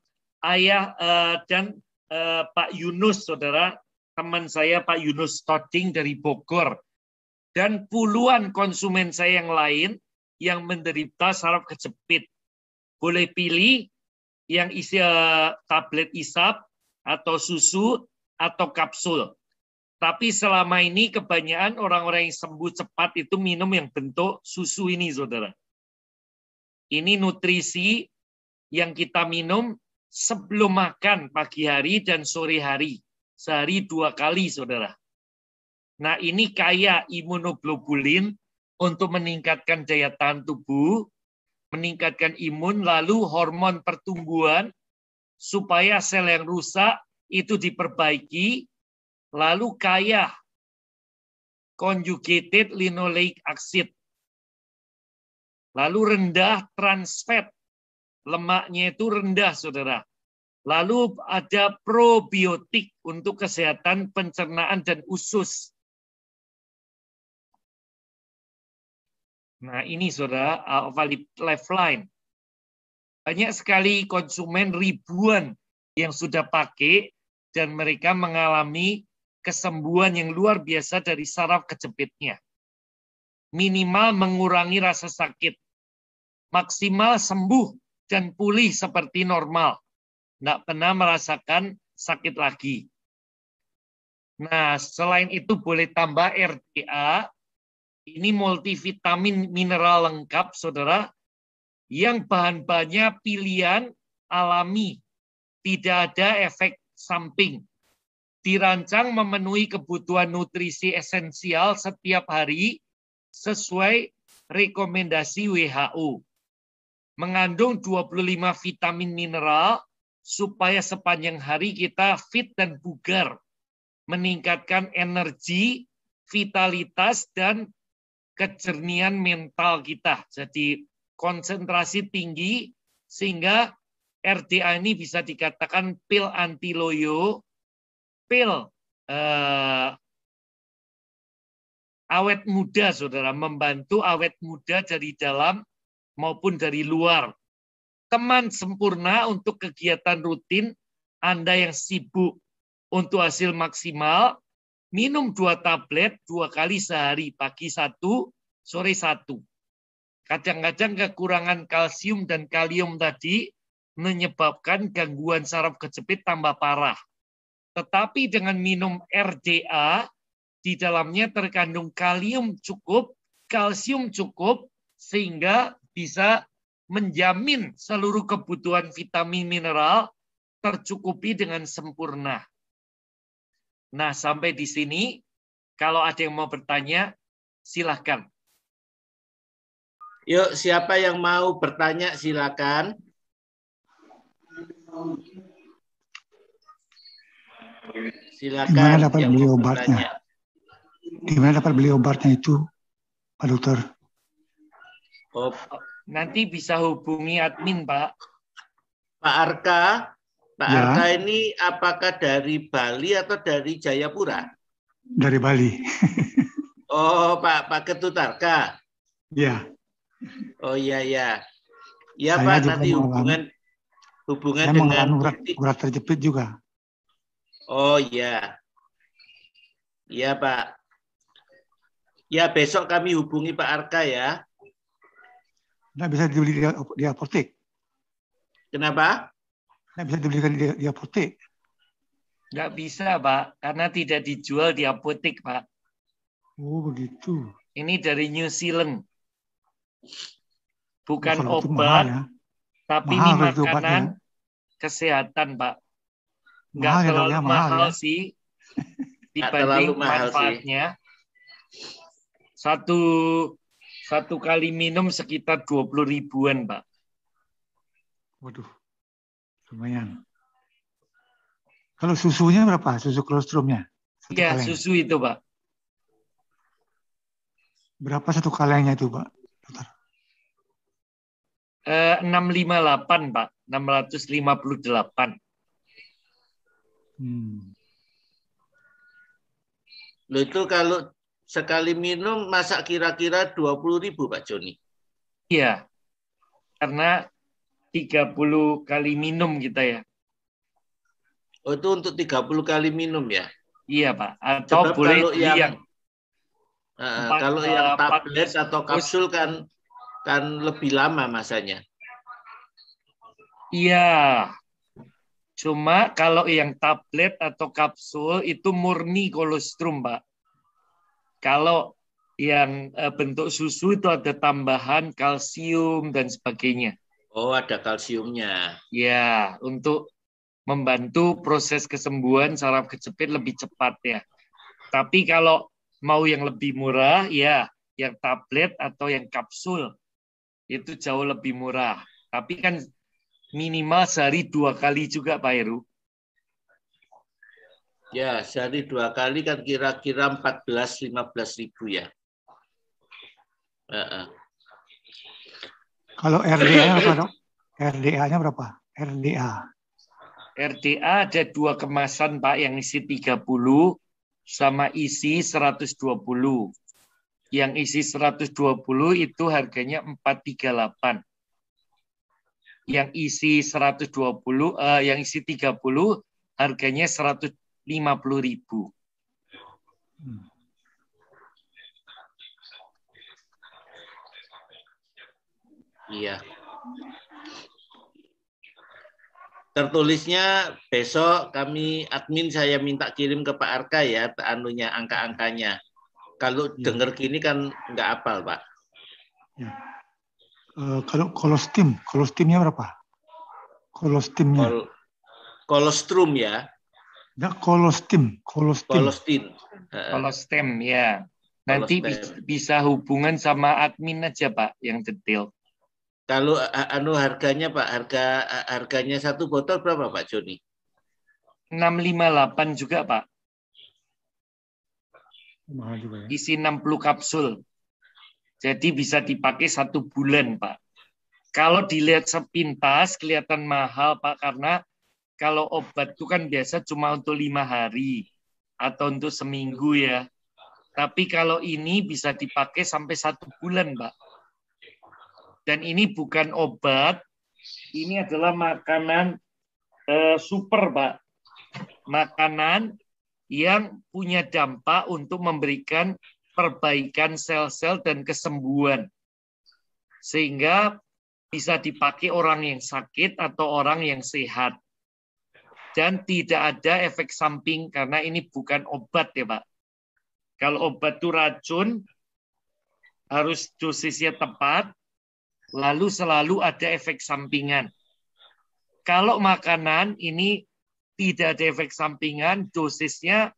Pak Yunus, saudara, teman saya Pak Yunus Toding dari Bogor, dan puluhan konsumen saya yang lain yang menderita saraf kejepit. Boleh pilih yang isi tablet isap, atau susu, atau kapsul. Tapi selama ini kebanyakan orang-orang yang sembuh cepat itu minum yang bentuk susu ini, saudara. Ini nutrisi yang kita minum sebelum makan pagi hari dan sore hari. Sehari 2 kali, saudara. Nah, ini kaya imunoglobulin untuk meningkatkan daya tahan tubuh, meningkatkan imun, lalu hormon pertumbuhan, supaya sel yang rusak itu diperbaiki, lalu kaya conjugated linoleic acid, lalu rendah trans fat, lemaknya itu rendah, saudara. Lalu ada probiotik untuk kesehatan pencernaan dan usus. Nah, ini saudara, Alphalip Lifeline. Banyak sekali konsumen, ribuan yang sudah pakai, dan mereka mengalami kesembuhan yang luar biasa dari saraf kejepitnya. Minimal mengurangi rasa sakit. Maksimal sembuh dan pulih seperti normal. Tidak pernah merasakan sakit lagi. Nah, selain itu boleh tambah RDA. Ini multivitamin mineral lengkap, saudara, yang bahan-bahannya pilihan alami. Tidak ada efek samping. Dirancang memenuhi kebutuhan nutrisi esensial setiap hari sesuai rekomendasi WHO. Mengandung 25 vitamin mineral, supaya sepanjang hari kita fit dan bugar, meningkatkan energi, vitalitas, dan kejernihan mental kita. Jadi konsentrasi tinggi, sehingga RDA ini bisa dikatakan pil anti loyo, pil awet muda, saudara, membantu awet muda dari dalam maupun dari luar. Teman sempurna untuk kegiatan rutin Anda yang sibuk. Untuk hasil maksimal, minum 2 tablet 2 kali sehari, pagi 1, sore 1. Kadang-kadang kekurangan kalsium dan kalium tadi menyebabkan gangguan saraf kejepit tambah parah. Tetapi dengan minum RDA, di dalamnya terkandung kalium cukup, kalsium cukup, sehingga bisa menjamin seluruh kebutuhan vitamin mineral tercukupi dengan sempurna. Nah, sampai di sini, kalau ada yang mau bertanya, silakan. Yuk, siapa yang mau bertanya, silakan. Silakan. Di mana dapat beli obatnya? Di mana dapat beli obatnya itu, Pak Dokter? Oh, nanti bisa hubungi admin, Pak. Pak Arka, Pak Ya. Arka ini apakah dari Bali atau dari Jayapura? Dari Bali. Oh, Pak Ketut Arka. Ya. Oh iya ya. Ya Saya Pak, juga nanti hubungan saya dengan mengalami urat terjepit juga. Oh iya. Iya, Pak. Ya, besok kami hubungi Pak Arka ya. Nggak bisa dibeli di apotek. Kenapa? Nggak bisa dibelikan di apotek. Nggak bisa, Pak, karena tidak dijual di apotek, Pak. Oh, begitu. Ini dari New Zealand. Bukan Kalau itu mahal obat, ya. tapi Mahal ini kalau itu obatnya. makanan kesehatan, Pak. Nggak Mahal ya dok terlalu ya, mahal mahal ya. sih Nggak terlalu dibanding mahal sih. manfaatnya. Satu kali minum sekitar 20 ribuan, Pak. Waduh, lumayan. Kalau susunya berapa? Susu kolesterolnya? Satu Iya, kaleng. susu itu, Pak. Berapa satu kalengnya itu, Pak? Dokter? 658, Pak. 658. Loh itu kalau sekali minum masa kira-kira 20.000 Pak Joni? Iya, karena 30 kali minum kita ya. Oh itu untuk 30 kali minum ya? Iya, Pak. Atau Sebab boleh kalau beli yang kalau yang 4 tablet atau bungkus. kapsul kan lebih lama masanya. Iya. Cuma kalau yang tablet atau kapsul itu murni kolostrum, Pak. Kalau yang bentuk susu itu ada tambahan kalsium dan sebagainya. Oh, ada kalsiumnya. Ya, untuk membantu proses kesembuhan saraf kejepit lebih cepat ya. Tapi kalau mau yang lebih murah, ya yang tablet atau yang kapsul itu jauh lebih murah. Tapi kan minimal sehari 2 kali juga, Pak Heru. Ya, sehari 2 kali kan kira-kira 14-15 ribu ya. Kalau RDA-nya berapa, dok? RDA-nya berapa? RDA. RDA ada 2 kemasan, Pak, yang isi 30 sama isi 120. Yang isi 120 itu harganya 438. Yang isi 120, yang isi 30 harganya 150.000. Iya. Tertulisnya besok kami admin saya minta kirim ke Pak Arka ya, anunya angka-angkanya. Kalau dengar gini kan nggak hafal, Pak. Ya. Kalau kolostimnya berapa? Kolostimnya. Kolostrum ya. Enggak, kolostim. Kolostin. Kolostem ya. Nanti bisa hubungan sama admin aja, Pak, yang detail. Kalau harganya Pak, harganya satu botol berapa Pak Joni? 658 juga, Pak. Mahal juga ya. Isi 60 kapsul. Jadi bisa dipakai 1 bulan, Pak. Kalau dilihat sepintas kelihatan mahal, Pak, karena kalau obat itu kan biasa cuma untuk 5 hari atau untuk seminggu ya. Tapi kalau ini bisa dipakai sampai 1 bulan, Pak. Dan ini bukan obat, ini adalah makanan super, Pak. Makanan yang punya dampak untuk memberikan perbaikan sel-sel dan kesembuhan. Sehingga bisa dipakai orang yang sakit atau orang yang sehat. Dan tidak ada efek samping karena ini bukan obat ya, Pak. Kalau obat itu racun, harus dosisnya tepat, lalu selalu ada efek sampingan. Kalau makanan ini tidak ada efek sampingan, dosisnya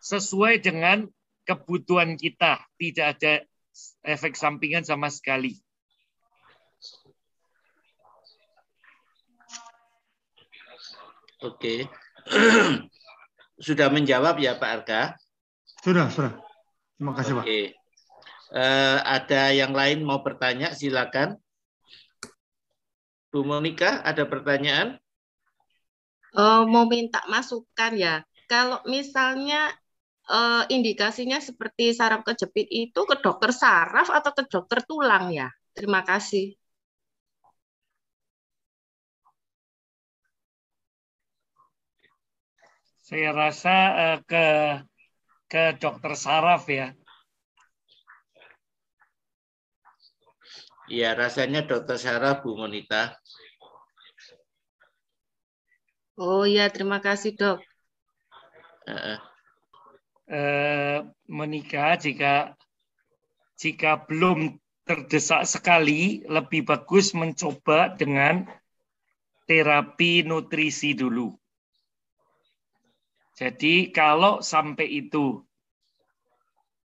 sesuai dengan kebutuhan kita, tidak ada efek sampingan sama sekali. Oke. Sudah menjawab ya Pak Arka? Sudah. Terima kasih, Pak. Oke. Ada yang lain mau bertanya, silakan. Bu Monika, ada pertanyaan? Mau minta masukan ya. Kalau misalnya indikasinya seperti saraf kejepit itu ke dokter saraf atau ke dokter tulang ya? Terima kasih. Saya rasa ke ke dokter saraf ya. Iya, rasanya dokter saraf, Bu Monita. Oh iya, terima kasih dok. Monica, jika belum terdesak sekali, lebih bagus mencoba dengan terapi nutrisi dulu. Jadi kalau sampai itu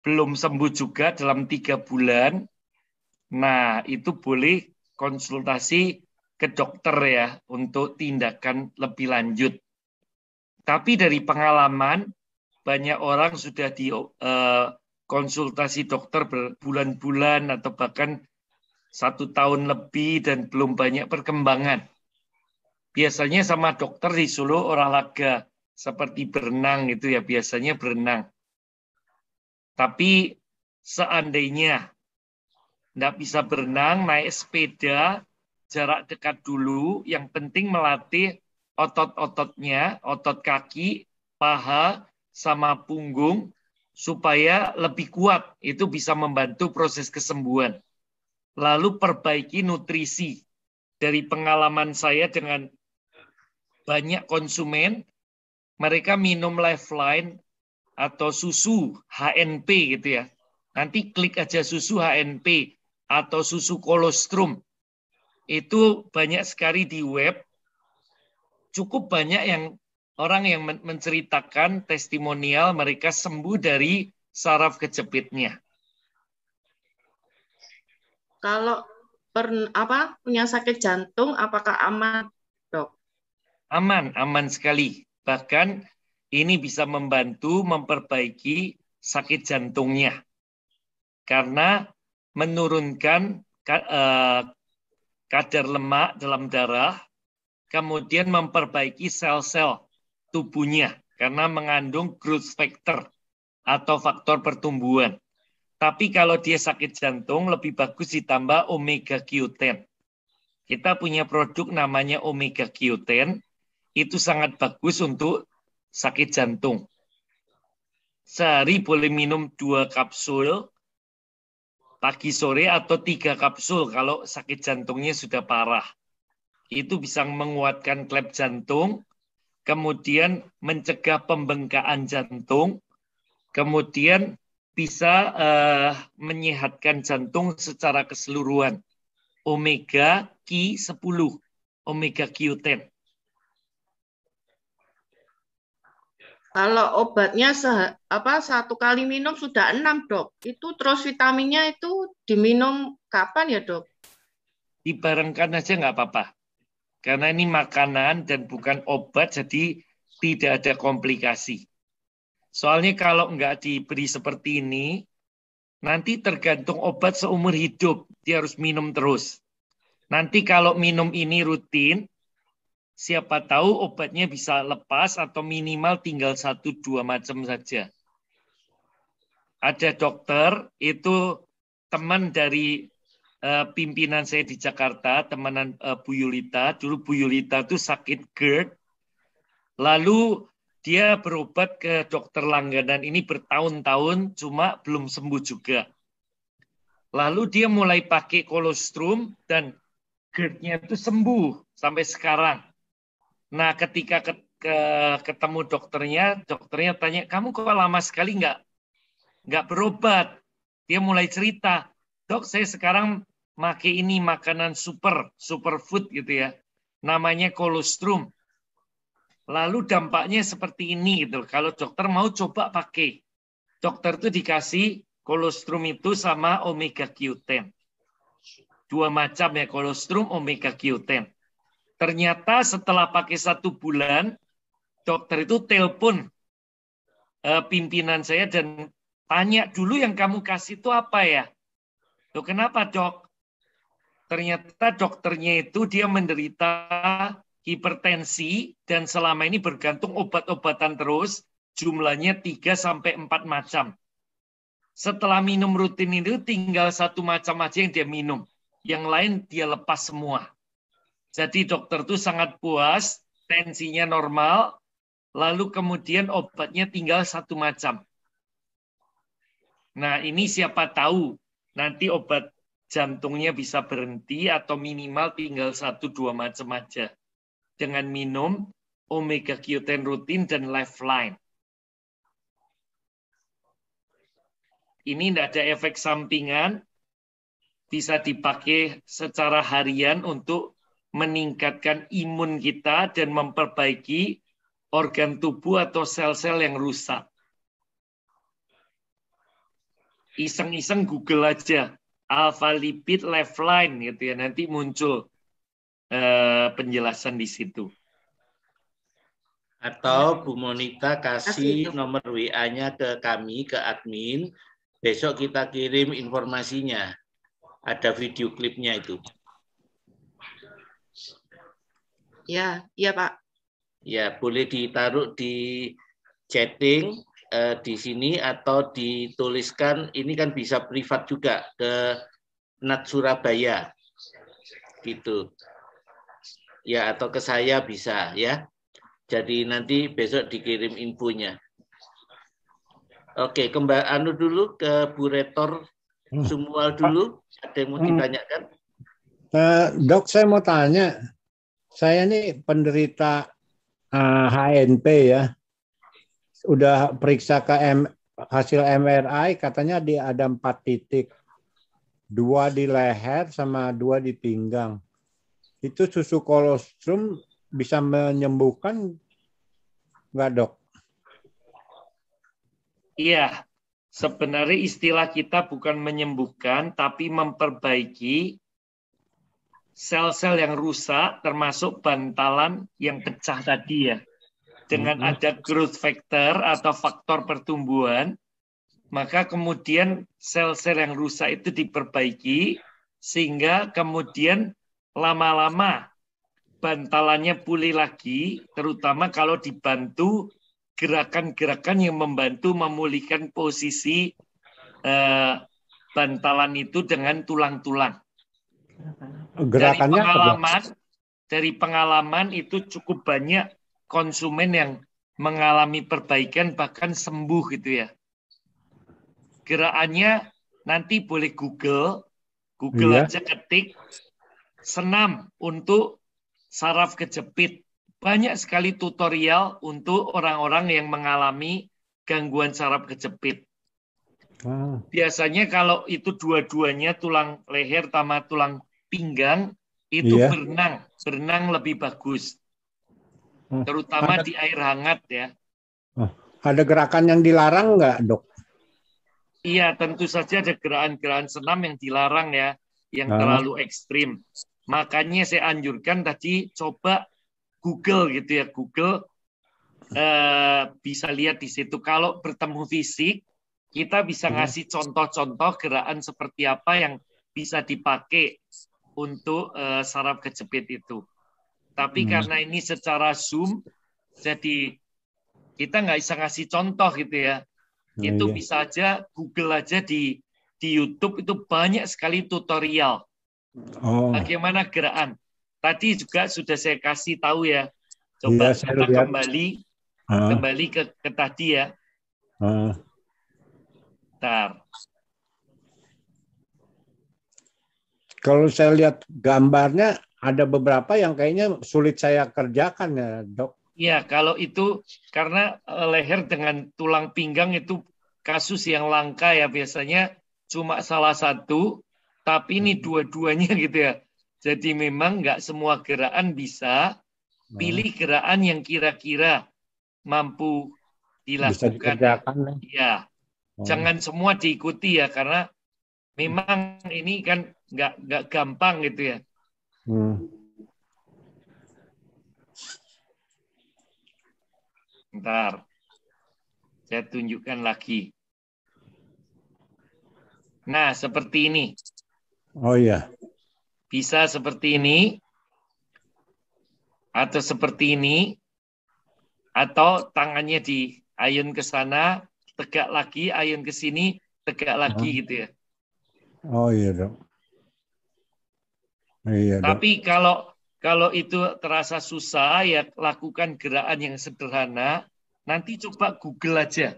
belum sembuh juga dalam 3 bulan, nah itu boleh konsultasi ke dokter ya untuk tindakan lebih lanjut. Tapi dari pengalaman, banyak orang sudah di konsultasi dokter berbulan-bulan atau bahkan 1 tahun lebih dan belum banyak perkembangan. Biasanya sama dokter disuruh olahraga seperti berenang itu ya, biasanya berenang. Tapi seandainya nggak bisa berenang, naik sepeda, jarak dekat dulu, yang penting melatih otot-ototnya, otot kaki, paha, sama punggung, supaya lebih kuat. Itu bisa membantu proses kesembuhan. Lalu perbaiki nutrisi. Dari pengalaman saya dengan banyak konsumen, mereka minum Lifeline atau susu HNP gitu ya. Nanti klik aja susu HNP atau susu kolostrum. Itu banyak sekali di web. Cukup banyak orang yang menceritakan testimonial mereka sembuh dari saraf kejepitnya. Kalau punya sakit jantung, apakah aman, dok? Aman sekali. Bahkan ini bisa membantu memperbaiki sakit jantungnya. Karena menurunkan kadar lemak dalam darah, kemudian memperbaiki sel-sel tubuhnya karena mengandung growth factor atau faktor pertumbuhan. Tapi kalau dia sakit jantung, lebih bagus ditambah omega Q10. Kita punya produk namanya omega Q10, itu sangat bagus untuk sakit jantung. Sehari boleh minum 2 kapsul, pagi sore atau 3 kapsul kalau sakit jantungnya sudah parah. Itu bisa menguatkan klep jantung, kemudian mencegah pembengkakan jantung, kemudian bisa menyehatkan jantung secara keseluruhan. Omega Q10, omega Q10. Kalau obatnya 1 kali minum sudah 6, dok. Itu terus vitaminnya itu diminum kapan ya, dok? Dibarengkan aja nggak apa-apa. Karena ini makanan dan bukan obat, jadi tidak ada komplikasi. Soalnya kalau nggak diberi seperti ini, nanti tergantung obat seumur hidup. Dia harus minum terus. Nanti kalau minum ini rutin, siapa tahu obatnya bisa lepas atau minimal tinggal 1-2 macam saja. Ada dokter, itu teman dari pimpinan saya di Jakarta, temenan Bu Yulita. Dulu Bu Yulita itu sakit GERD. Lalu dia berobat ke dokter langganan ini bertahun-tahun, cuma belum sembuh juga. Lalu dia mulai pakai kolostrum dan GERD-nya itu sembuh sampai sekarang. Nah, ketika ketemu dokternya tanya, kamu kok lama sekali nggak berobat? Dia mulai cerita, dok, saya sekarang pakai ini makanan superfood gitu ya, namanya kolostrum. Lalu dampaknya seperti ini gitu. Kalau dokter mau coba pakai, dokter itu dikasih kolostrum itu sama omega Q10. 2 macam ya, kolostrum, omega Q10. Ternyata setelah pakai 1 bulan, dokter itu telepon pimpinan saya dan tanya, dulu yang kamu kasih itu apa ya? Loh, kenapa dok? Ternyata dokternya itu dia menderita hipertensi dan selama ini bergantung obat-obatan terus, jumlahnya 3-4 macam. Setelah minum rutin itu tinggal 1 macam aja yang dia minum. Yang lain dia lepas semua. Jadi dokter itu sangat puas, tensinya normal, lalu kemudian obatnya tinggal 1 macam. Nah, ini siapa tahu nanti obat jantungnya bisa berhenti atau minimal tinggal 1-2 macam aja. Dengan minum omega Q10 rutin dan Lifeline. Ini tidak ada efek sampingan, bisa dipakai secara harian untuk meningkatkan imun kita dan memperbaiki organ tubuh atau sel-sel yang rusak. Iseng-iseng Google aja, alpha lipid Lifeline gitu ya, nanti muncul penjelasan di situ. Atau Bu Monika kasih nomor WA-nya ke kami, ke admin. Besok kita kirim informasinya. Ada video klipnya itu. Ya, iya Pak. Ya, boleh ditaruh di chatting di sini atau dituliskan. Ini kan bisa privat juga ke Nat Surabaya. Gitu. Ya, atau ke saya bisa ya. Jadi nanti besok dikirim infonya. Oke, kembali dulu ke Bu Retor Sumual dulu. Ada yang mau ditanyakan? Dok, saya mau tanya. Saya ini penderita HNP ya. Udah periksa ke hasil MRI, katanya ada 4 titik. 2 di leher sama 2 di pinggang. Itu susu kolostrum bisa menyembuhkan nggak, Dok? Iya, sebenarnya istilah kita bukan menyembuhkan, tapi memperbaiki sel-sel yang rusak, termasuk bantalan yang pecah tadi ya. Dengan ada growth factor atau faktor pertumbuhan, maka kemudian sel-sel yang rusak itu diperbaiki, sehingga kemudian lama-lama bantalannya pulih lagi, terutama kalau dibantu gerakan-gerakan yang membantu memulihkan posisi bantalan itu dengan tulang-tulang. Gerakannya Dari pengalaman itu cukup banyak konsumen yang mengalami perbaikan bahkan sembuh gitu ya. Gerakannya nanti boleh Google aja ketik senam untuk saraf kejepit. Banyak sekali tutorial untuk orang-orang yang mengalami gangguan saraf kejepit. Biasanya kalau itu dua-duanya tulang leher sama tulang pinggang itu berenang lebih bagus. Terutama di air hangat ya. Ada gerakan yang dilarang nggak, Dok? Iya, tentu saja ada gerakan-gerakan senam yang dilarang ya, yang terlalu ekstrim. Makanya saya anjurkan tadi coba Google gitu ya, Google bisa lihat di situ. Kalau bertemu fisik, kita bisa ngasih contoh-contoh gerakan seperti apa yang bisa dipakai untuk saraf kejepit itu. Tapi karena ini secara Zoom, jadi kita nggak bisa ngasih contoh gitu ya. Itu bisa aja Google aja di YouTube itu banyak sekali tutorial. Bagaimana gerakan. Tadi juga sudah saya kasih tahu ya. Coba kita kembali ke tadi ya. Bentar. Kalau saya lihat gambarnya ada beberapa yang kayaknya sulit saya kerjakan ya, Dok. Ya, kalau itu karena leher dengan tulang pinggang itu kasus yang langka ya, biasanya cuma salah satu, tapi ini dua-duanya gitu ya. Jadi memang nggak semua gerakan bisa, pilih gerakan yang kira-kira mampu dilakukan. Bisa dikerjakan. Ya, jangan semua diikuti ya, karena memang ini kan nggak gampang gitu ya. Bentar, saya tunjukkan lagi. Nah, seperti ini. Oh iya. Bisa seperti ini, atau seperti ini, atau tangannya diayun ke sana, tegak lagi, ayun ke sini, tegak lagi gitu ya. Oh iya, Dok. Iya, Dok. Tapi kalau itu terasa susah, ya lakukan gerakan yang sederhana. Nanti coba Google aja.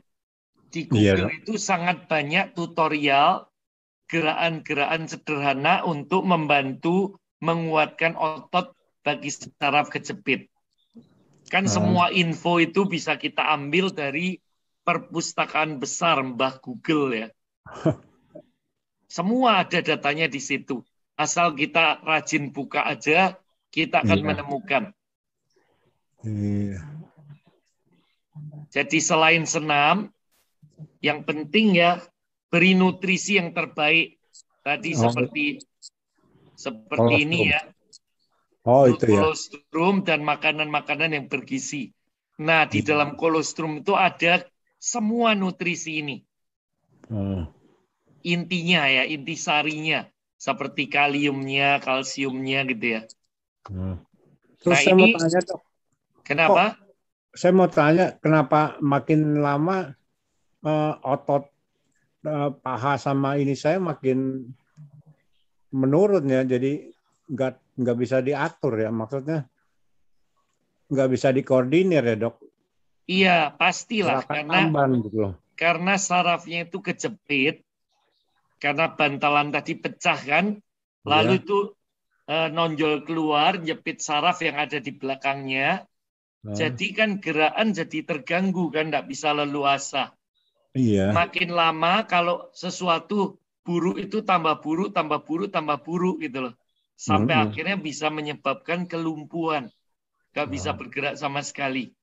Di Google itu sangat banyak tutorial gerakan-gerakan sederhana untuk membantu menguatkan otot bagi saraf kejepit. Kan semua info itu bisa kita ambil dari perpustakaan besar Mbah Google ya. Semua ada datanya di situ. Asal kita rajin buka aja, kita akan menemukan. Jadi selain senam, yang penting ya beri nutrisi yang terbaik. Tadi seperti ini ya. Itu ya. Kolostrum dan makanan-makanan yang bergizi. Nah, di dalam kolostrum itu ada semua nutrisi ini. Intinya ya, intisarinya. Seperti kaliumnya, kalsiumnya gitu ya. Terus saya mau tanya, Dok. Kenapa? Saya mau tanya, kenapa makin lama otot paha sama ini saya makin menurun ya, jadi nggak bisa diatur ya, maksudnya nggak bisa dikoordinir ya, Dok? Iya, pastilah karena sarafnya itu kejepit, karena bantalan tadi pecah kan, lalu itu nonjol keluar, jepit saraf yang ada di belakangnya, jadi kan gerakan jadi terganggu kan, nggak bisa leluasa. Iya. Makin lama kalau sesuatu buruk itu tambah buruk, tambah buruk, tambah buruk gitu loh. Sampai akhirnya bisa menyebabkan kelumpuhan. Nggak bisa bergerak sama sekali.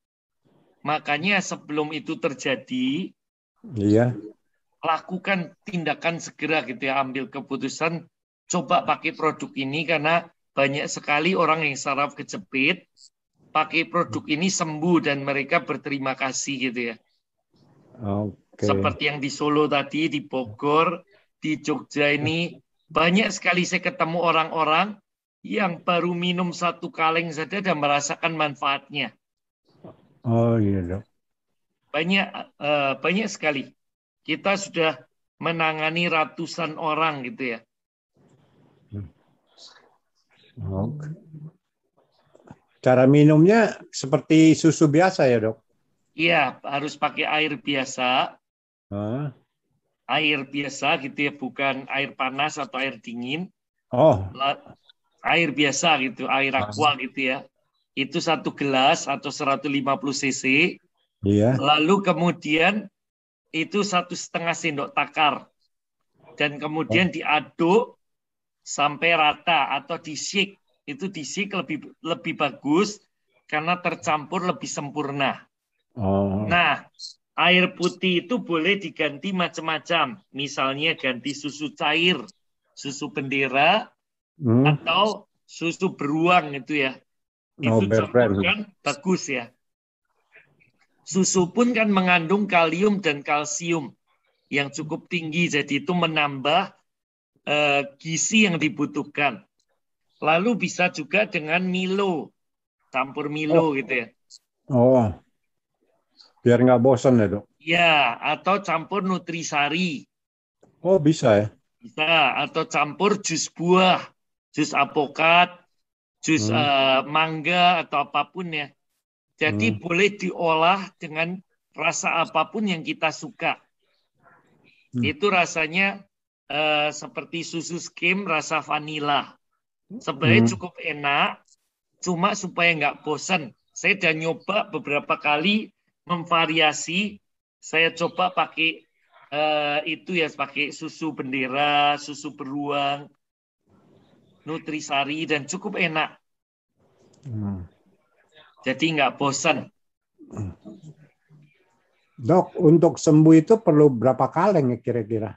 Makanya sebelum itu terjadi, lakukan tindakan segera gitu ya, ambil keputusan, coba pakai produk ini karena banyak sekali orang yang saraf kejepit, pakai produk ini sembuh dan mereka berterima kasih gitu ya. Seperti yang di Solo tadi, di Bogor, di Jogja ini, banyak sekali saya ketemu orang-orang yang baru minum 1 kaleng saja dan merasakan manfaatnya. Oh iya, Dok. Banyak sekali. Kita sudah menangani ratusan orang gitu ya. Cara minumnya seperti susu biasa ya, Dok? Iya, harus pakai air biasa. Air biasa gitu ya, bukan air panas atau air dingin. Air biasa gitu, air aqua gitu ya. Itu 1 gelas atau 150 cc. Iya. Lalu kemudian itu 1,5 sendok takar. Dan kemudian diaduk sampai rata atau di-shake. Itu di-shake lebih bagus karena tercampur lebih sempurna. Nah, air putih itu boleh diganti macam-macam. Misalnya ganti susu cair, susu bendera, atau susu beruang itu ya. Itu campurkan bagus ya. Susu pun kan mengandung kalium dan kalsium yang cukup tinggi, jadi itu menambah gizi yang dibutuhkan. Lalu bisa juga dengan Milo, campur Milo gitu ya. Biar nggak bosan ya, Dok? Ya, atau campur Nutrisari. Bisa ya? Bisa, atau campur jus buah, jus apokat, jus mangga atau apapun ya. Jadi boleh diolah dengan rasa apapun yang kita suka. Itu rasanya seperti susu skim rasa vanila. Sebenarnya cukup enak, cuma supaya nggak bosan. Saya udah nyoba beberapa kali memvariasi. Saya coba pakai itu ya, pakai susu bendera, susu beruang, Nutrisari, dan cukup enak. Jadi nggak bosan. Dok, untuk sembuh itu perlu berapa kaleng ya kira-kira?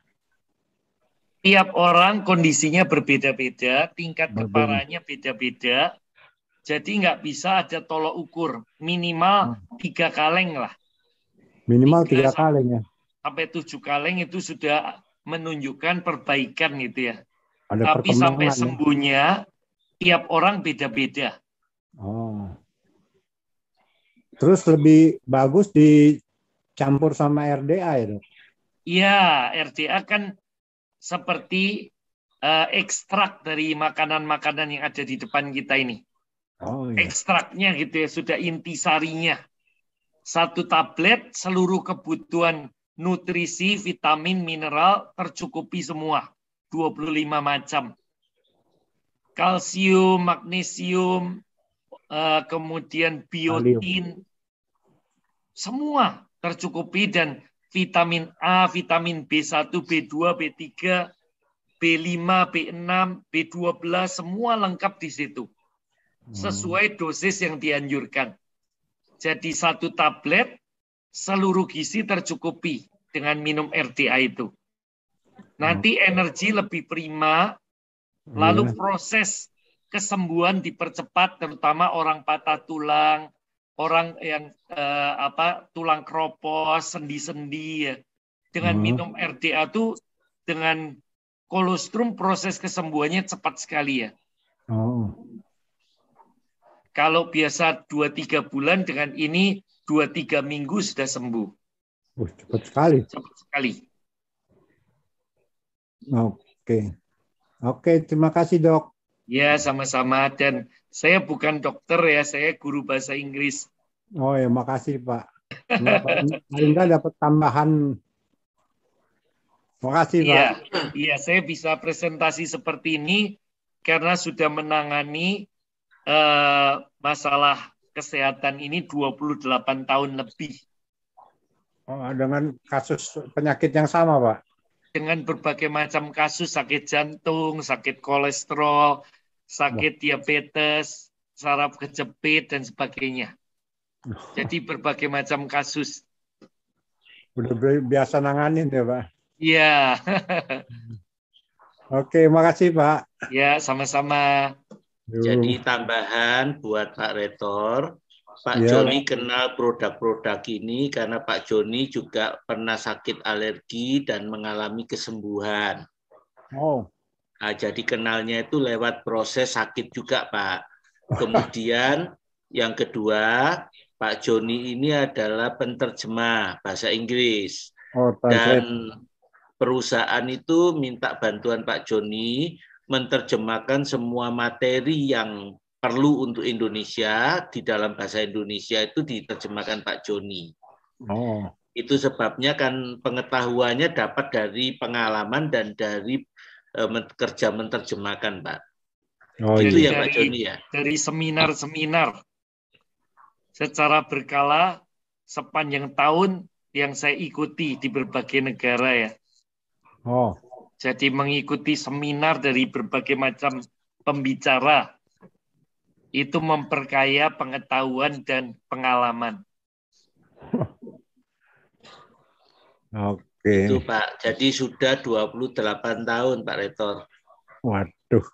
Tiap orang kondisinya berbeda-beda, tingkat keparahannya beda-beda. Jadi nggak bisa ada tolok ukur. Minimal 3 kaleng lah. Minimal 3 kaleng ya? Sampai 7 kaleng itu sudah menunjukkan perbaikan gitu ya. Ada tapi sampai sembuhnya, tiap orang beda-beda. Terus lebih bagus dicampur sama RDA ya, Dok? Iya, RDA kan seperti ekstrak dari makanan-makanan yang ada di depan kita ini. Ekstraknya gitu ya, sudah intisarinya. 1 tablet seluruh kebutuhan nutrisi, vitamin, mineral tercukupi semua. 25 macam. Kalsium, magnesium, kemudian biotin, semua tercukupi, dan vitamin A, vitamin B1, B2, B3, B5, B6, B12, semua lengkap di situ. Sesuai dosis yang dianjurkan. Jadi 1 tablet, seluruh gizi tercukupi dengan minum RDA itu. Nanti energi lebih prima, lalu proses kesembuhan dipercepat, terutama orang patah tulang, orang yang tulang keropos, sendi-sendi, ya. Dengan minum RDA itu, dengan kolostrum, proses kesembuhannya cepat sekali, ya. Kalau biasa 2-3 bulan, dengan ini 2-3 minggu sudah sembuh. Cepat sekali. Cepat sekali. Oke, terima kasih, Dok. Ya, sama-sama. Dan saya bukan dokter, ya, saya guru bahasa Inggris. Oh ya, makasih, Pak. Paling nggak dapat tambahan. Makasih, Pak. Iya, saya bisa presentasi seperti ini karena sudah menangani masalah kesehatan ini 28 tahun lebih. Dengan kasus penyakit yang sama, Pak? Dengan berbagai macam kasus, sakit jantung, sakit kolesterol, sakit diabetes, saraf kejepit, dan sebagainya. Jadi berbagai macam kasus. Udah biasa nanganin ya, Pak? Iya. Oke, makasih, Pak. Ya, sama-sama. Jadi tambahan buat Pak Rektor, Pak Joni kenal produk-produk ini karena Pak Joni juga pernah sakit alergi dan mengalami kesembuhan. Nah, jadi kenalnya itu lewat proses sakit juga, Pak. Kemudian yang kedua, Pak Joni ini adalah penterjemah bahasa Inggris. Dan perusahaan itu minta bantuan Pak Joni menerjemahkan semua materi yang perlu untuk Indonesia di dalam bahasa Indonesia itu diterjemahkan Pak Joni. Itu sebabnya kan pengetahuannya dapat dari pengalaman dan dari kerja menerjemahkan, Pak. Itu ya Pak Joni ya. Dari seminar-seminar secara berkala sepanjang tahun yang saya ikuti di berbagai negara, ya. Jadi mengikuti seminar dari berbagai macam pembicara. Itu memperkaya pengetahuan dan pengalaman. Itu Pak, jadi sudah 28 tahun Pak Rektor. Waduh.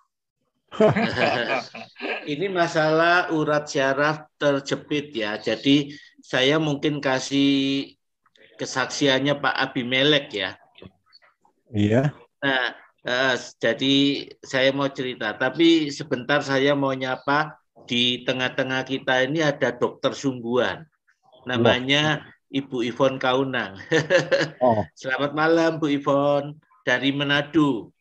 Ini masalah urat syaraf terjepit ya. Jadi saya mungkin kasih kesaksiannya Pak Abimelek ya. Iya. Nah, jadi saya mau cerita, tapi sebentar saya mau nyapa. Di tengah-tengah kita ini ada dokter sungguhan, namanya Ibu Ivon Kaunang. Selamat malam Bu Ivon, dari Manado.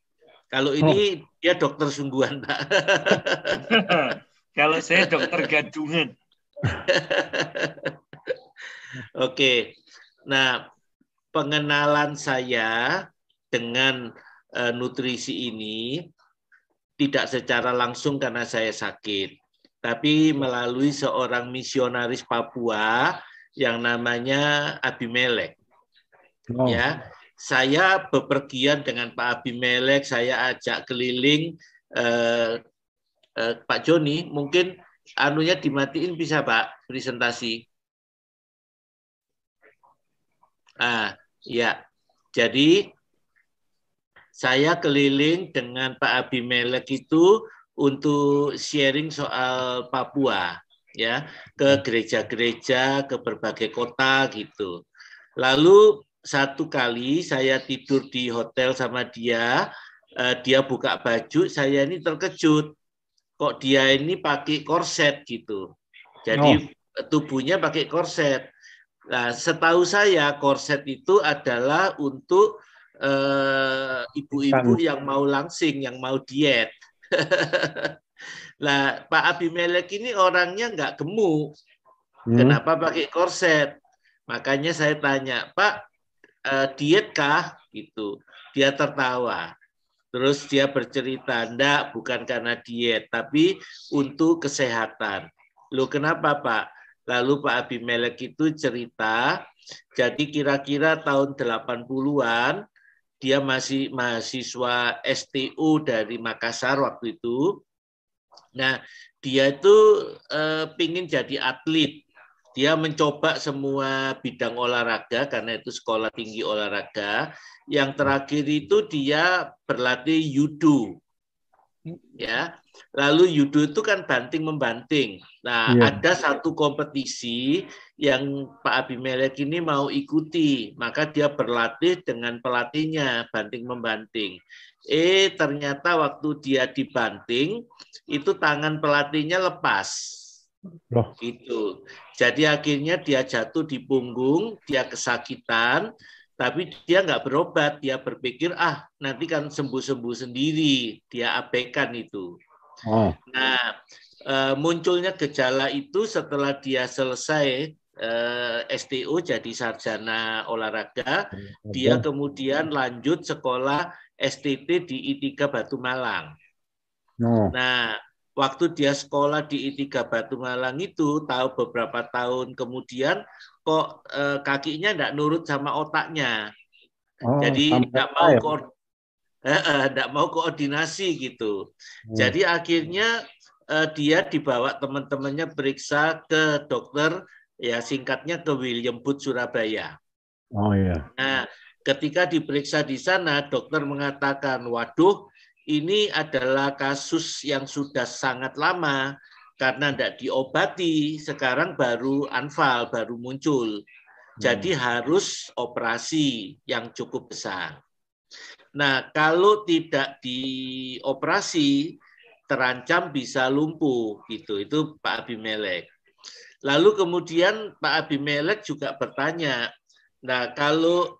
Kalau ini dia dokter sungguhan, Pak. Kalau saya dokter gadungan. Oke, nah pengenalan saya dengan nutrisi ini tidak secara langsung karena saya sakit. Tapi melalui seorang misionaris Papua yang namanya Abimelek. Ya, saya bepergian dengan Pak Abimelek, saya ajak keliling. Pak Joni, mungkin anunya dimatiin bisa Pak, presentasi. Ya, jadi saya keliling dengan Pak Abimelek itu untuk sharing soal Papua, ya, ke gereja-gereja, ke berbagai kota gitu. Lalu satu kali saya tidur di hotel sama dia buka baju, saya ini terkejut, kok dia ini pakai korset gitu. Jadi tubuhnya pakai korset. Nah, setahu saya korset itu adalah untuk ibu-ibu yang mau langsing, yang mau diet. Nah, Pak Abimelek ini orangnya nggak gemuk. Kenapa pakai korset? Makanya saya tanya, Pak, diet kah? Gitu. Dia tertawa. Terus dia bercerita, enggak, bukan karena diet, tapi untuk kesehatan. Loh kenapa Pak? Lalu Pak Abimelek itu cerita, jadi kira-kira tahun 80-an, dia masih mahasiswa STU dari Makassar waktu itu. Nah, dia itu pingin jadi atlet. Dia mencoba semua bidang olahraga karena itu sekolah tinggi olahraga. Yang terakhir itu dia berlatih judo. Ya. Lalu judo itu kan banting membanting. Nah, ada satu kompetisi yang Pak Abimelek ini mau ikuti, maka dia berlatih dengan pelatihnya banting membanting. Ternyata waktu dia dibanting itu tangan pelatihnya lepas. Gitu. Jadi akhirnya dia jatuh di punggung, dia kesakitan, tapi dia nggak berobat. Dia berpikir, nanti kan sembuh-sembuh sendiri. Dia abaikan itu. Nah, munculnya gejala itu setelah dia selesai STU jadi sarjana olahraga, dia kemudian lanjut sekolah STT di I3 Batu Malang. Nah, waktu dia sekolah di I3 Batu Malang itu, tahu beberapa tahun kemudian kok kakinya enggak nurut sama otaknya. Jadi enggak mau koordinasi gitu. Jadi akhirnya dia dibawa teman-temannya periksa ke dokter, ya singkatnya ke William Booth Surabaya. Nah, ketika diperiksa di sana, dokter mengatakan, waduh, ini adalah kasus yang sudah sangat lama karena tidak diobati, sekarang baru anfal, baru muncul. Jadi harus operasi yang cukup besar. Nah, kalau tidak dioperasi, terancam bisa lumpuh. Gitu. Itu Pak Abimelek. Lalu kemudian Pak Abimelek juga bertanya, nah kalau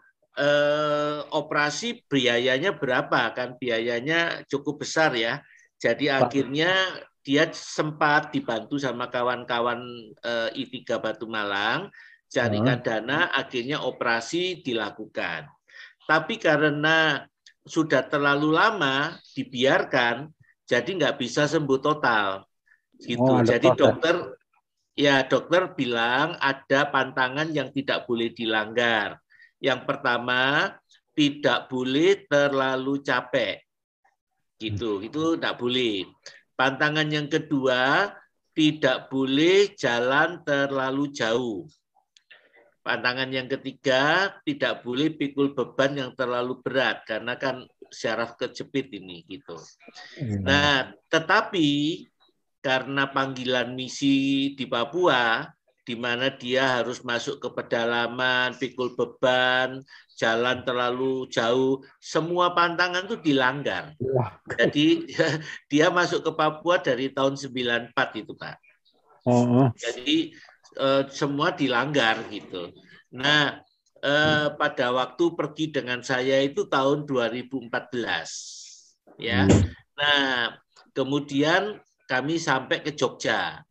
operasi biayanya berapa? Kan biayanya cukup besar ya. Jadi akhirnya dia sempat dibantu sama kawan-kawan I3 Batu Malang, carikan dana, akhirnya operasi dilakukan. Tapi karena sudah terlalu lama dibiarkan, jadi nggak bisa sembuh total. Gitu. Jadi dokter bilang ada pantangan yang tidak boleh dilanggar. Yang pertama, tidak boleh terlalu capek. Gitu, itu tidak boleh. Pantangan yang kedua, tidak boleh jalan terlalu jauh. Pantangan yang ketiga, tidak boleh pikul beban yang terlalu berat karena kan syaraf kejepit ini gitu. Nah, tetapi karena panggilan misi di Papua, di mana dia harus masuk ke pedalaman, pikul beban, jalan terlalu jauh, semua pantangan itu dilanggar. Jadi dia masuk ke Papua dari tahun 94 itu, Pak. Jadi semua dilanggar gitu. Nah, pada waktu pergi dengan saya itu tahun 2014. Ya. Nah, kemudian kami sampai ke Jogja.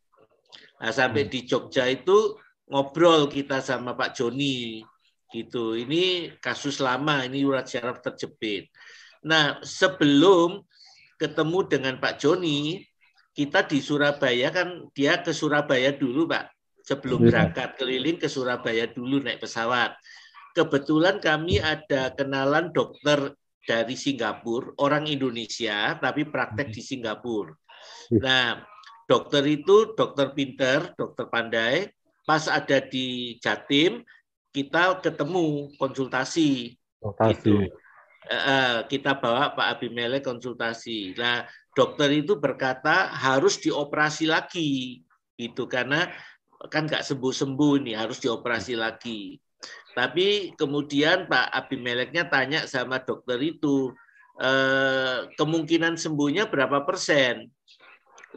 Nah, sampai di Jogja itu ngobrol kita sama Pak Joni gitu. Ini kasus lama, ini urat syaraf terjepit. Nah, sebelum ketemu dengan Pak Joni, kita di Surabaya kan dia ke Surabaya dulu, Pak. Sebelum berangkat keliling ke Surabaya dulu naik pesawat. Kebetulan kami ada kenalan dokter dari Singapura, orang Indonesia tapi praktek di Singapura. Nah, dokter itu dokter pinter, dokter pandai. Pas ada di Jatim, kita ketemu konsultasi. Gitu. Kita bawa Pak Abimelek konsultasi. Nah, dokter itu berkata harus dioperasi lagi, gitu karena kan nggak sembuh-sembuh nih, harus dioperasi lagi. Tapi kemudian Pak Abimeleknya tanya sama dokter itu, kemungkinan sembuhnya berapa persen?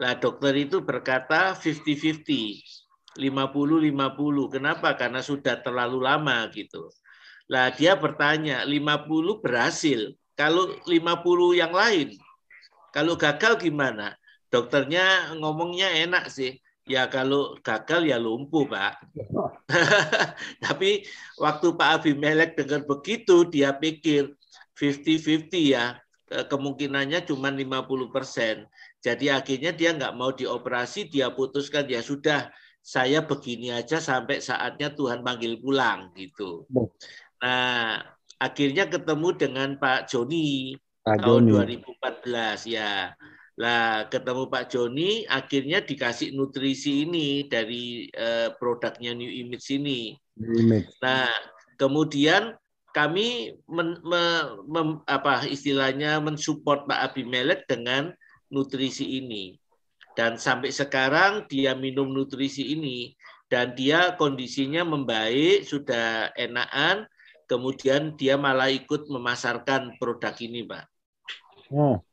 Nah, dokter itu berkata 50-50, 50-50. Kenapa? Karena sudah terlalu lama gitu. Nah, dia bertanya, 50 berhasil. Kalau 50 yang lain, kalau gagal gimana? Dokternya ngomongnya enak sih. Ya kalau gagal ya lumpuh, Pak. Tapi waktu Pak Abimelek dengar begitu, dia pikir 50-50 ya, kemungkinannya cuma 50%. Jadi akhirnya dia nggak mau dioperasi, dia putuskan ya sudah, saya begini aja sampai saatnya Tuhan panggil pulang gitu. Nah, akhirnya ketemu dengan Pak Joni tahun 2014 ya. Lah ketemu Pak Joni, akhirnya dikasih nutrisi ini dari produknya New Image ini. Nah, kemudian kami istilahnya mensupport Pak Abimelek dengan nutrisi ini. Dan sampai sekarang dia minum nutrisi ini dan dia kondisinya membaik, sudah enakan, kemudian dia malah ikut memasarkan produk ini, Pak.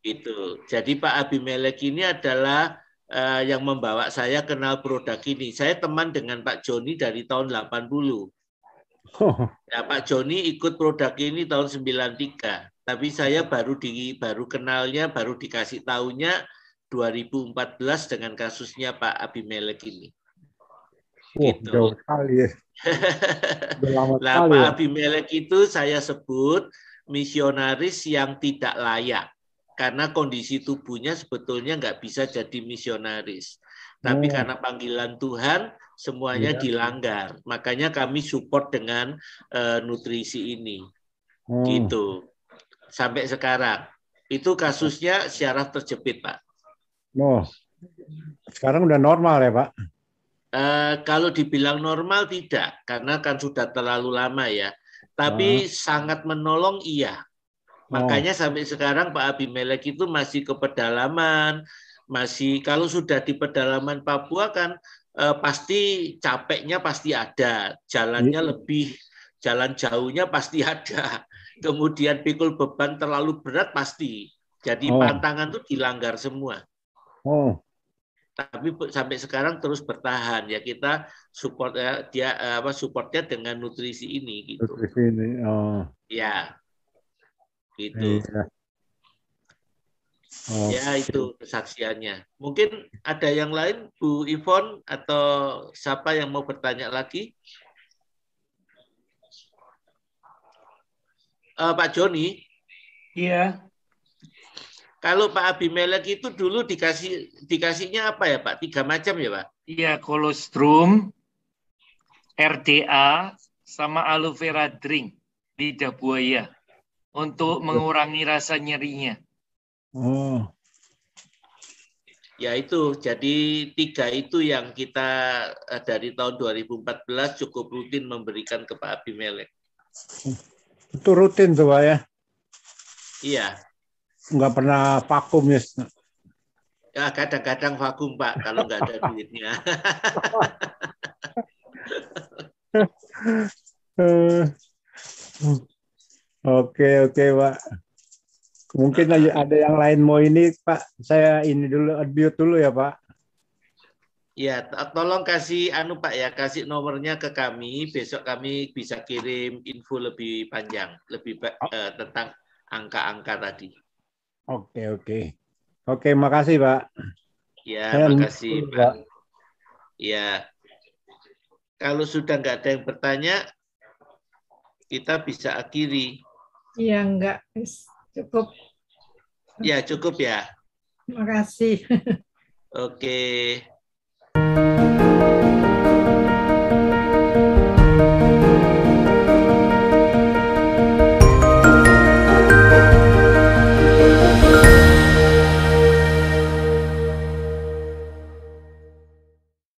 Itu. Jadi Pak Abimelek ini adalah yang membawa saya kenal produk ini. Saya teman dengan Pak Joni dari tahun 80. Ya, Pak Joni ikut produk ini tahun 93. Tapi saya baru kenalnya, baru dikasih tahunya 2014 dengan kasusnya Pak Abimelek ini. Gitu. Jauh sekali ya. Nah, Pak Abimelek itu saya sebut misionaris yang tidak layak. Karena kondisi tubuhnya sebetulnya nggak bisa jadi misionaris. Tapi karena panggilan Tuhan, semuanya dilanggar. Makanya kami support dengan nutrisi ini. Gitu. Sampai sekarang. Itu kasusnya syaraf terjepit, Pak. Sekarang udah normal ya, Pak? Kalau dibilang normal tidak. Karena kan sudah terlalu lama ya. Tapi sangat menolong iya. Makanya sampai sekarang Pak Abimelek itu masih ke pedalaman, masih kalau sudah di pedalaman Papua kan pasti capeknya pasti ada, jalannya lebih, jalan jauhnya pasti ada, kemudian pikul beban terlalu berat pasti, jadi pantangan itu dilanggar semua. Tapi sampai sekarang terus bertahan ya, kita support supportnya dengan nutrisi ini gitu. Nutrisi ini, ya. Gitu. Ya itu kesaksiannya. Mungkin ada yang lain, Bu Ivon atau siapa yang mau bertanya lagi? Pak Joni? Iya. Kalau Pak Abimelek itu dulu dikasihnya apa ya Pak? 3 macam ya Pak? Iya, kolostrum, RDA, sama aloe vera drink, lidah buaya. Untuk mengurangi rasa nyerinya. Ya itu, jadi 3 itu yang kita dari tahun 2014 cukup rutin memberikan ke Pak Abimelek. Itu rutin tuh Pak ya? Iya. Nggak pernah vakum ya? Ya kadang-kadang vakum Pak, kalau nggak ada duitnya. Oke Pak. Mungkin ada yang lain mau ini Pak. Saya ini dulu unmute dulu ya Pak. Ya, tolong kasih Pak ya, kasih nomornya ke kami. Besok kami bisa kirim info lebih panjang, lebih tentang angka-angka tadi. Oke, makasih Pak. Ya, makasih Pak. Ya, kalau sudah nggak ada yang bertanya, kita bisa akhiri. Iya, enggak. Cukup. Ya, cukup ya. Terima kasih. Oke.